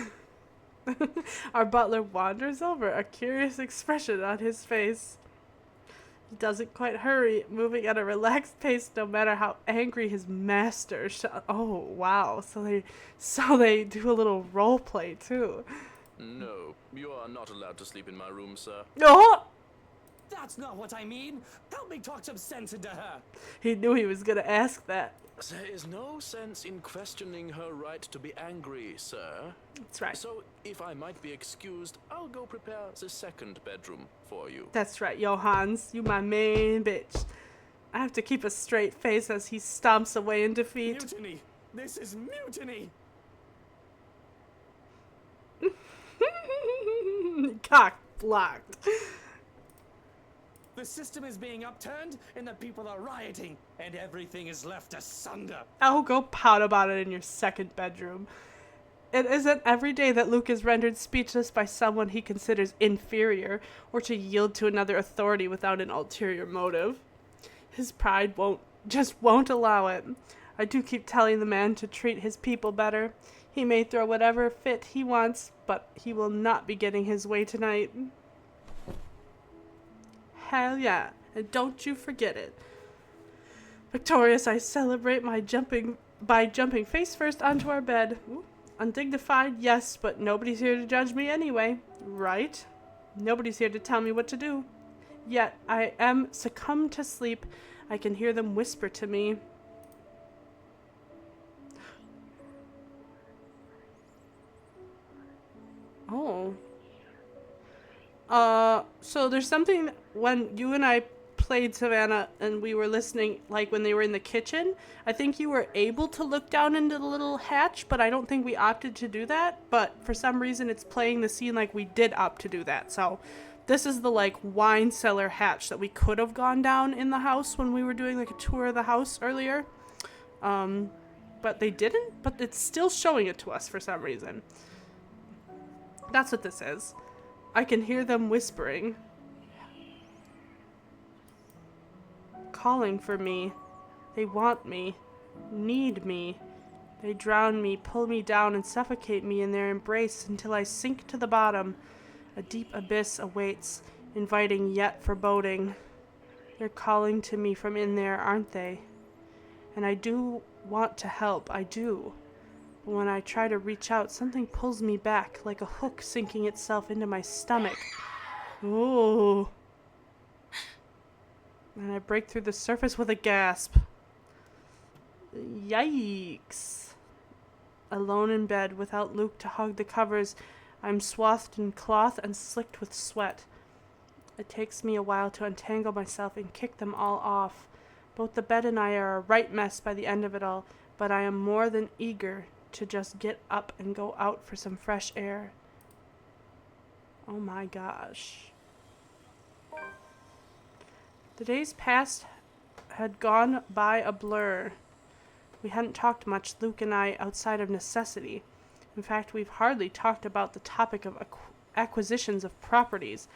Our butler wanders over, a curious expression on his face. He doesn't quite hurry, moving at a relaxed pace no matter how angry his master Oh, wow. So they do a little role play, too. No, you are not allowed to sleep in my room, sir. Oh! That's not what I mean. Help me talk some sense into her. He knew he was going to ask that. There is no sense in questioning her right to be angry, sir. That's right. So, if I might be excused, I'll go prepare the second bedroom for you. That's right, Johans. You my main bitch. I have to keep a straight face as he stomps away in defeat. Mutiny! This is mutiny! Cock blocked. The system is being upturned, and the people are rioting, and everything is left asunder. Oh, go pout about it in your second bedroom. It isn't every day that Luke is rendered speechless by someone he considers inferior, or to yield to another authority without an ulterior motive. His pride won't allow it. I do keep telling the man to treat his people better. He may throw whatever fit he wants, but he will not be getting his way tonight. Hell yeah, and don't you forget it. Victorious, I celebrate by jumping face first onto our bed. Ooh, undignified, yes, but nobody's here to judge me anyway, right? Nobody's here to tell me what to do. Yet I am succumbed to sleep. I can hear them whisper to me. Oh. So there's something when you and I played, Savannah, and we were listening, like when they were in the kitchen, I think you were able to look down into the little hatch, but I don't think we opted to do that. But for some reason, it's playing the scene like we did opt to do that. So this is the, like, wine cellar hatch that we could have gone down in the house when we were doing, like, a tour of the house earlier. But they didn't, but it's still showing it to us for some reason. That's what this is. I can hear them whispering. Calling for me. They want me. Need me. They drown me, pull me down, and suffocate me in their embrace until I sink to the bottom. A deep abyss awaits, inviting yet foreboding. They're calling to me from in there, aren't they? And I do want to help, I do. But when I try to reach out, something pulls me back, like a hook sinking itself into my stomach. Ooh. And I break through the surface with a gasp. Yikes. Alone in bed, without Luke to hug the covers, I'm swathed in cloth and slicked with sweat. It takes me a while to untangle myself and kick them all off. Both the bed and I are a right mess by the end of it all, but I am more than eager to just get up and go out for some fresh air. Oh my gosh. The days past had gone by a blur. We hadn't talked much, Luke and I, outside of necessity. In fact, we've hardly talked about the topic of acquisitions of properties.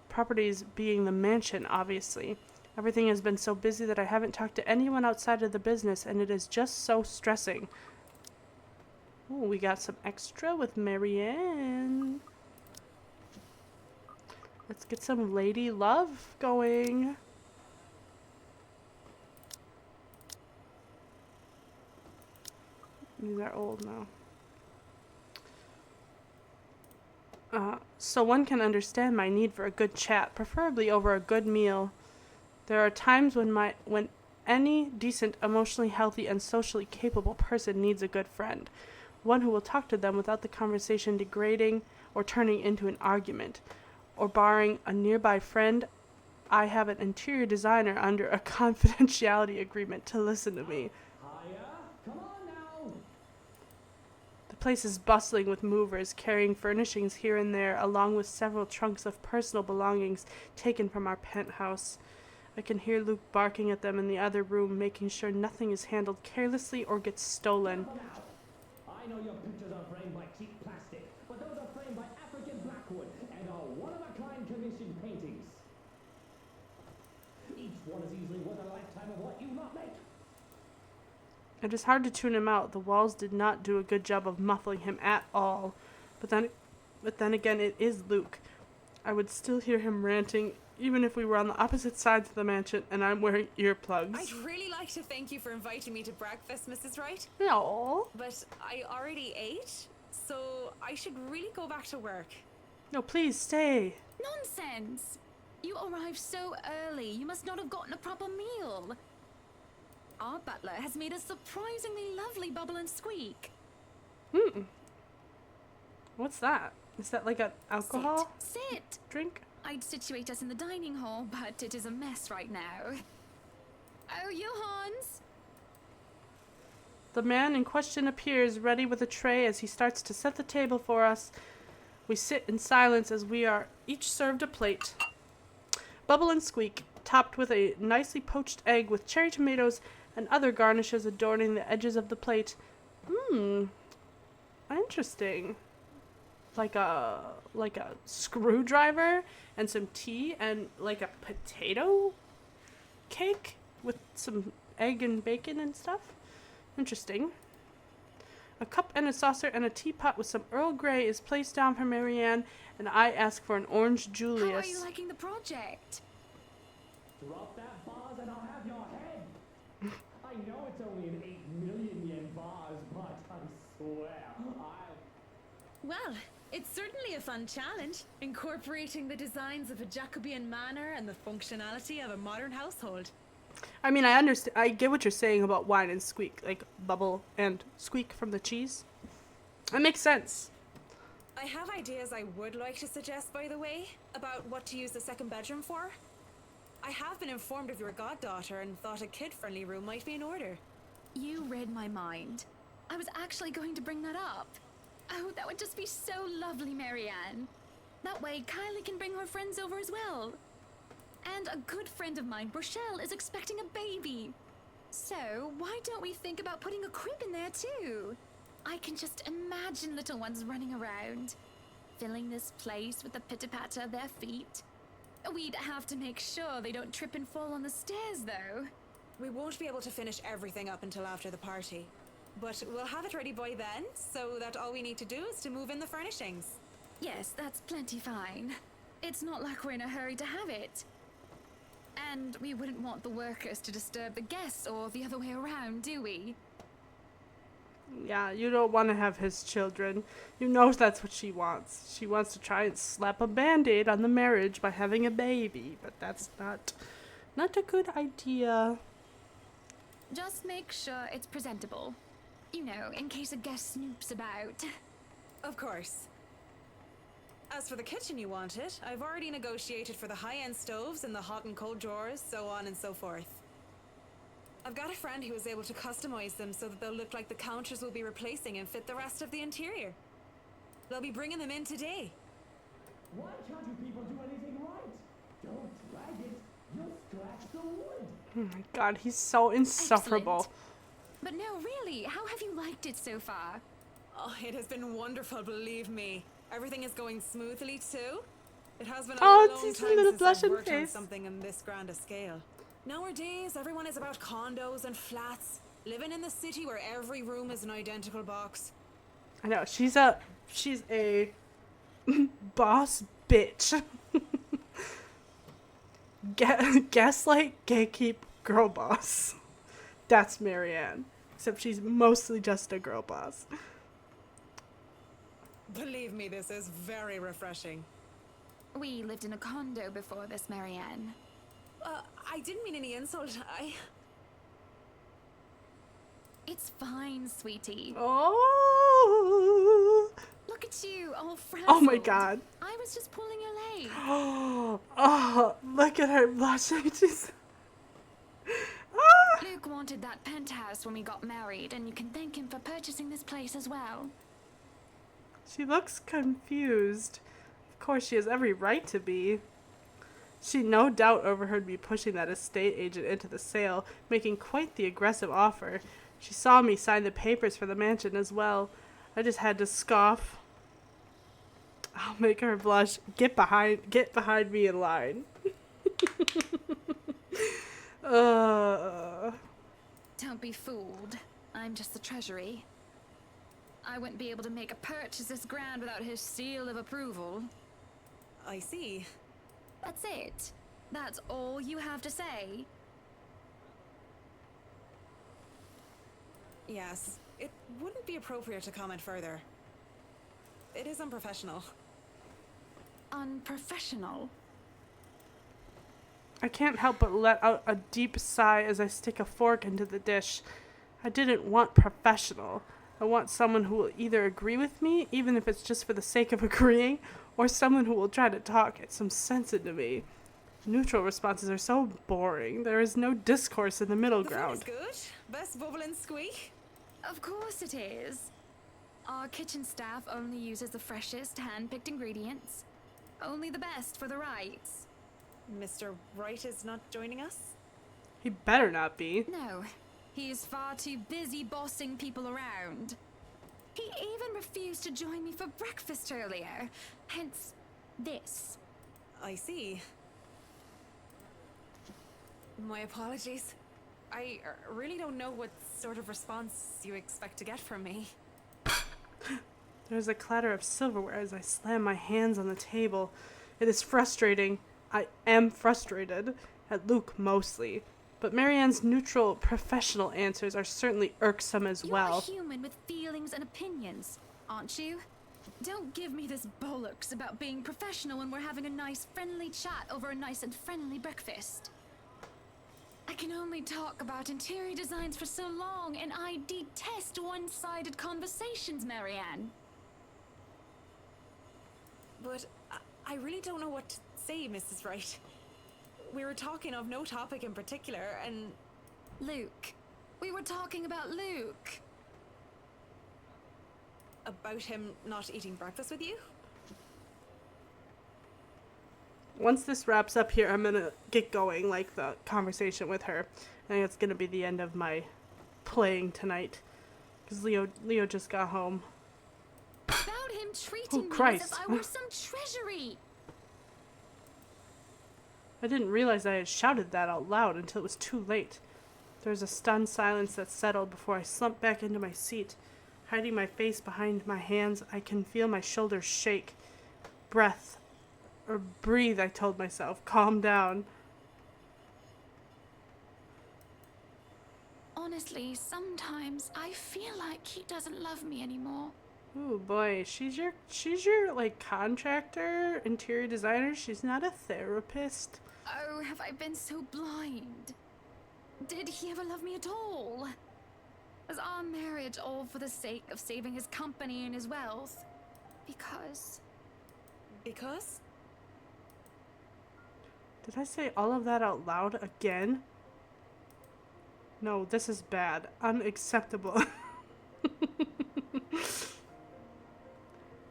Properties being the mansion, obviously. Everything has been so busy that I haven't talked to anyone outside of the business, and it is just so stressing. Ooh, we got some extra with Marianne. Let's get some lady love going. These are old now. So one can understand my need for a good chat, preferably over a good meal. There are times when any decent, emotionally healthy, and socially capable person needs a good friend. One who will talk to them without the conversation degrading or turning into an argument. Or barring a nearby friend, I have an interior designer under a confidentiality agreement to listen to me. The place is bustling with movers carrying furnishings here and there, along with several trunks of personal belongings taken from our penthouse. I can hear Luke barking at them in the other room, making sure nothing is handled carelessly or gets stolen. I know your pictures are framed by cheap plastic, but those are framed by African blackwood and are one-of-a-kind commissioned paintings. Each one is easily worth a lifetime of what you not make. It is hard to tune him out. The walls did not do a good job of muffling him at all. But then again, it is Luke. I would still hear him ranting, even if we were on the opposite sides of the mansion and I'm wearing earplugs. I'd really like to thank you for inviting me to breakfast, Mrs. Wright. No. But I already ate, so I should really go back to work. No, please stay. Nonsense! You arrived so early. You must not have gotten a proper meal. Our butler has made a surprisingly lovely bubble and squeak. What's that? Is that like an alcohol Sit! drink? I'd situate us in the dining hall, but it is a mess right now. Oh, Johans! The man in question appears, ready with a tray as he starts to set the table for us. We sit in silence as we are each served a plate. Bubble and squeak, topped with a nicely poached egg with cherry tomatoes and other garnishes adorning the edges of the plate. Interesting. Like a screwdriver and some tea and like a potato cake with some egg and bacon and stuff. Interesting. A cup and a saucer and a teapot with some Earl Grey is placed down for Marianne, and I ask for an orange Julius. How are you liking the project? Drop that vase and I'll have your head. I know it's only an 8 million yen vase, but I swear Well, it's certainly a fun challenge, incorporating the designs of a Jacobean manor and the functionality of a modern household. I mean, I understand. I get what you're saying about wine and squeak, like bubble and squeak from the cheese. That makes sense. I have ideas I would like to suggest, by the way, about what to use the second bedroom for. I have been informed of your goddaughter and thought a kid-friendly room might be in order. You read my mind. I was actually going to bring that up. Oh, that would just be so lovely, Marianne. That way, Kylie can bring her friends over as well. And a good friend of mine, Rochelle, is expecting a baby. So, why don't we think about putting a crib in there too? I can just imagine little ones running around, filling this place with the pitter-patter of their feet. We'd have to make sure they don't trip and fall on the stairs, though. We won't be able to finish everything up until after the party. But we'll have it ready by then, so that all we need to do is to move in the furnishings. Yes, that's plenty fine. It's not like we're in a hurry to have it. And we wouldn't want the workers to disturb the guests or the other way around, do we? Yeah, you don't want to have his children. You know that's what she wants. She wants to try and slap a band-aid on the marriage by having a baby, but that's not a good idea. Just make sure it's presentable. You know, in case a guest snoops about. Of course. As for the kitchen you wanted, I've already negotiated for the high-end stoves and the hot and cold drawers, so on and so forth. I've got a friend who was able to customize them so that they'll look like the counters we'll be replacing and fit the rest of the interior. They'll be bringing them in today. why can't you people do anything right? Don't drag it. You'll scratch the wood. Oh my god, he's so insufferable. Excellent. But no, really, how have you liked it so far? Oh, it has been wonderful, believe me. Everything is going smoothly too. It has been a Oh, long it's just a time little since blush I've on worked on face. something on this grand a scale. Nowadays, everyone is about condos and flats, living in the city where every room is an identical box. I know, she's a boss bitch. Gaslight, gatekeep, girl boss. That's Marianne. Except she's mostly just a girl boss. Believe me, this is very refreshing. We lived in a condo before this, Marianne. I didn't mean any insult. It's fine, sweetie. Oh. Look at you, all frazzled. Oh my god. I was just pulling your leg. Oh, look at her blushing. She's... Luke wanted that penthouse when we got married, and you can thank him for purchasing this place as well. She looks confused. Of course, she has every right to be. She no doubt overheard me pushing that estate agent into the sale, making quite the aggressive offer. She saw me sign the papers for the mansion as well. I just had to scoff. I'll make her blush. Get behind me in line. Don't be fooled. I'm just the treasury. I wouldn't be able to make a purchase this grand without his seal of approval. I see. That's it. That's all you have to say. Yes, it wouldn't be appropriate to comment further. It is unprofessional. Unprofessional? I can't help but let out a deep sigh as I stick a fork into the dish. I didn't want professional. I want someone who will either agree with me, even if it's just for the sake of agreeing, or someone who will try to talk some sense into me. Neutral responses are so boring. There is no discourse in the middle ground. The food is good. Best bubble and squeak. Of course it is. Our kitchen staff only uses the freshest, hand-picked ingredients. Only the best for the Wrights. Mr. Wright is not joining us? He better not be. No. He is far too busy bossing people around. He even refused to join me for breakfast earlier. Hence, this. I see. My apologies. I really don't know what sort of response you expect to get from me. There's a clatter of silverware as I slam my hands on the table. It is frustrating. I am frustrated. At Luke, mostly. But Marianne's neutral, professional answers are certainly irksome as well. You're a human with feelings and opinions, aren't you? Don't give me this bollocks about being professional when we're having a nice, friendly chat over a nice and friendly breakfast. I can only talk about interior designs for so long, and I detest one-sided conversations, Marianne. But I really don't know what to say, Mrs. Wright. We were talking of no topic in particular, and... Luke. We were talking about Luke. About him not eating breakfast with you? Once this wraps up here, I'm gonna get going, like the conversation with her. I think it's gonna be the end of my playing tonight. Because Leo just got home. About him treating me as if I were some treasury. I didn't realize I had shouted that out loud until it was too late. There was a stunned silence that settled before I slumped back into my seat. Hiding my face behind my hands, I can feel my shoulders shake. Breathe, I told myself. Calm down. Honestly, sometimes I feel like he doesn't love me anymore. Ooh boy, she's your like contractor, interior designer. She's not a therapist. Oh, have I been so blind? Did he ever love me at all? Was our marriage all for the sake of saving his company and his wealth? Because? Did I say all of that out loud again? No, this is bad. Unacceptable.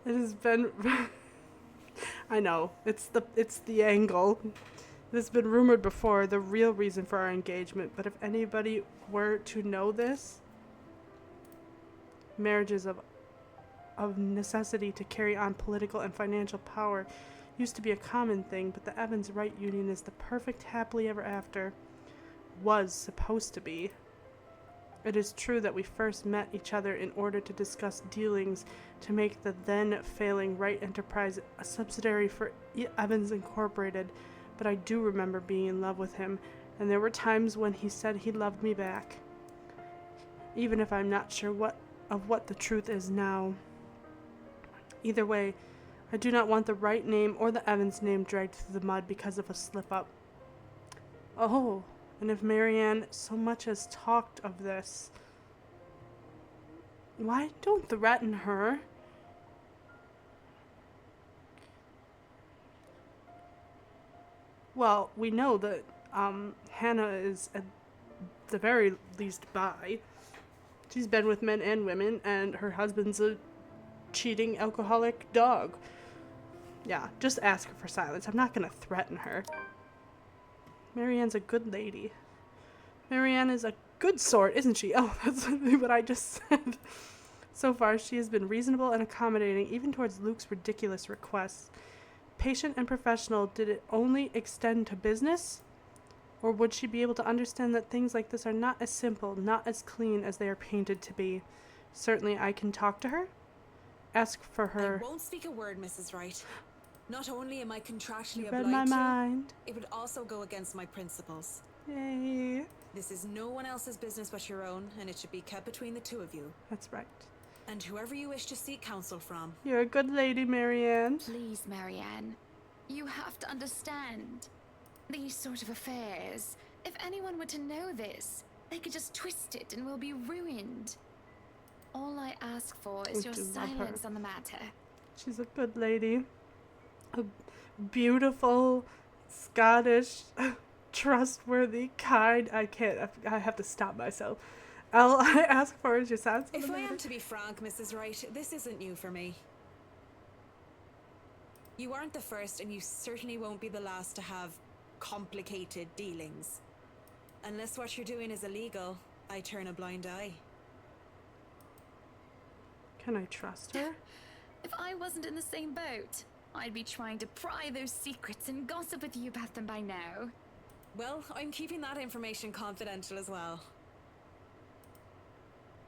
It has been... I know, it's the angle. It has been rumored before, the real reason for our engagement, but if anybody were to know this, marriages of necessity to carry on political and financial power used to be a common thing, but the Evans-Wright union is the perfect happily ever after. was supposed to be. It is true that we first met each other in order to discuss dealings to make the then failing Wright Enterprise a subsidiary for Evans Incorporated, but I do remember being in love with him, and there were times when he said he loved me back, even if I'm not sure what the truth is now. Either way, I do not want the Wright name or the Evans name dragged through the mud because of a slip-up. Oh, and if Marianne so much as talked of this, why don't threaten her? Well, we know that Hannah is at the very least bi. She's been with men and women, and her husband's a cheating alcoholic dog. Yeah, just ask her for silence. I'm not gonna threaten her. Marianne's a good lady. Marianne is a good sort, isn't she? Oh, that's what I just said. So far, she has been reasonable and accommodating, even towards Luke's ridiculous requests. Patient and professional, did it only extend to business? Or would she be able to understand that things like this are not as simple, not as clean as they are painted to be? Certainly, I can talk to her. Ask for her. I won't speak a word, Mrs. Wright. Not only am I contractually You read obliged my to, mind. it would also go against my principles. Yay. This is no one else's business but your own, and it should be kept between the two of you. That's right. And whoever you wish to seek counsel from. You're a good lady, Marianne. Please, Marianne. You have to understand. These sort of affairs, if anyone were to know this, they could just twist it and we'll be ruined. All I ask for is your silence on the matter. She's a good lady. A beautiful, Scottish, trustworthy, kind. I have to stop myself. All I ask for is your silence on the If I matter. am to be frank, Mrs. Wright, this isn't new for me. You aren't the first, and you certainly won't be the last to have complicated dealings. Unless what you're doing is illegal, I turn a blind eye. Can I trust her? If I wasn't in the same boat, I'd be trying to pry those secrets and gossip with you about them by now. Well, I'm keeping that information confidential as well.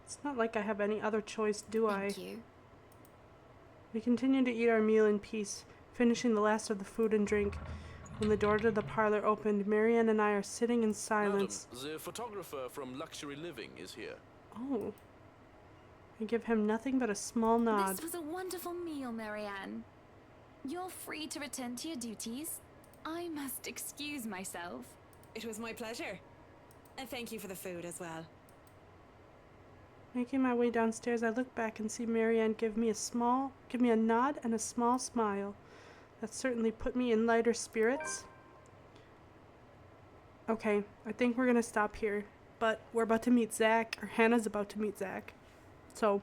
It's not like I have any other choice, do I? Thank you. We continued to eat our meal in peace, finishing the last of the food and drink. When the door to the parlor opened, Marianne and I are sitting in silence. Madam, the photographer from Luxury Living is here. Oh. I give him nothing but a small nod. This was a wonderful meal, Marianne. You're free to return to your duties. I must excuse myself. It was my pleasure. And thank you for the food as well. Making my way downstairs, I look back and see Marianne give me a nod and a small smile. That certainly put me in lighter spirits. Okay, I think we're gonna stop here. But we're about to meet Zach, or Hannah's about to meet Zach. So,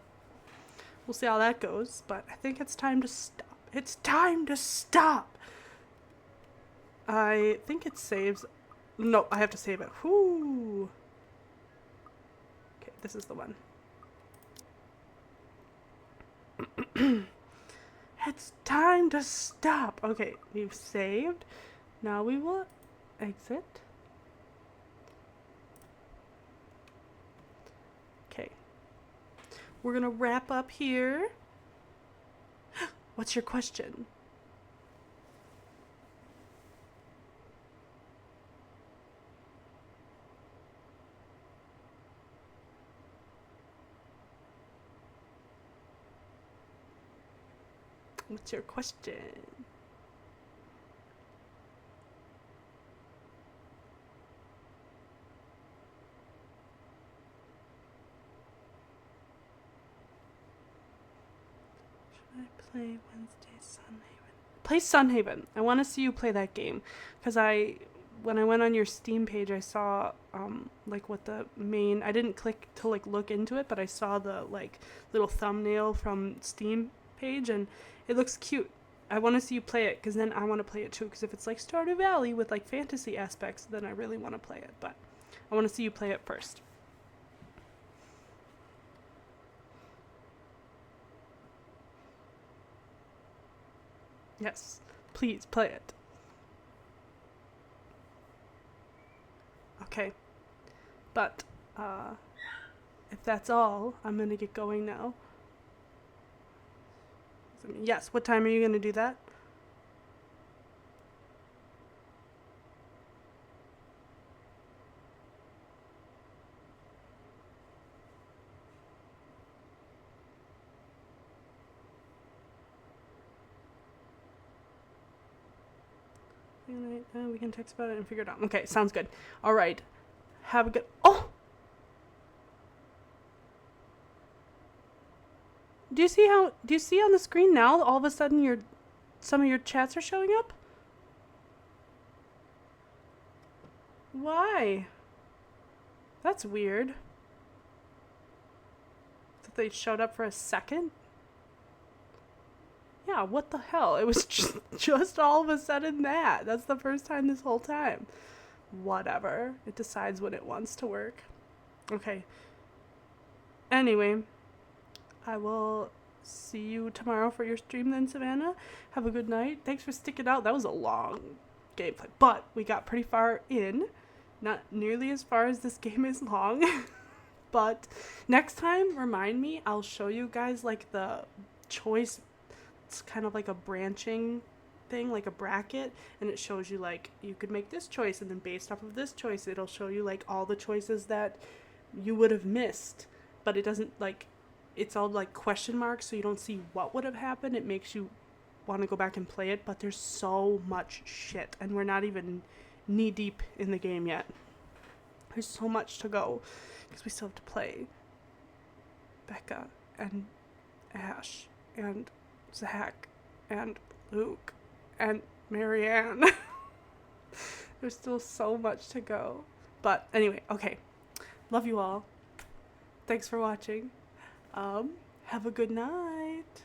we'll see how that goes. But I think it's time to stop. It's time to stop! I think it saves. No, I have to save it. Whoo! Okay, this is the one. It's time to stop. Okay, we've saved. Now we will exit. Okay. We're gonna wrap up here. What's your question? What's your question? Should I play Wednesday Sunhaven? Play Sunhaven. I want to see you play that game, because when I went on your Steam page, I saw like what the main. I didn't click to like look into it, but I saw the like little thumbnail from Steam page, and it looks cute. I want to see you play it, because then I want to play it too, because if it's like Stardew Valley with like fantasy aspects, then I really want to play it, but I want to see you play it first. Yes, please play it. Okay, But if that's all, I'm gonna get going now. Yes, what time are you gonna do that? We can text about it and figure it out. Okay, sounds good. All right. Have a good... Oh! Do you see on the screen now, all of a sudden some of your chats are showing up? Why? That's weird. That they showed up for a second? Yeah, what the hell? It was just all of a sudden that. That's the first time this whole time. Whatever. It decides when it wants to work. Okay. Anyway, I will see you tomorrow for your stream then, Savannah. Have a good night. Thanks for sticking out. That was a long gameplay, but we got pretty far in. Not nearly as far as this game is long. But next time, remind me. I'll show you guys like the choice. It's kind of like a branching thing, like a bracket, and it shows you like you could make this choice, and then based off of this choice it'll show you like all the choices that you would have missed, but it doesn't like, it's all like question marks, so you don't see what would have happened. It makes you want to go back and play it, but there's so much shit and we're not even knee deep in the game yet. There's so much to go because we still have to play Becca and Ash and Zach and Luke and Marianne. There's still so much to go. But anyway, okay. Love you all. Thanks for watching. Have a good night.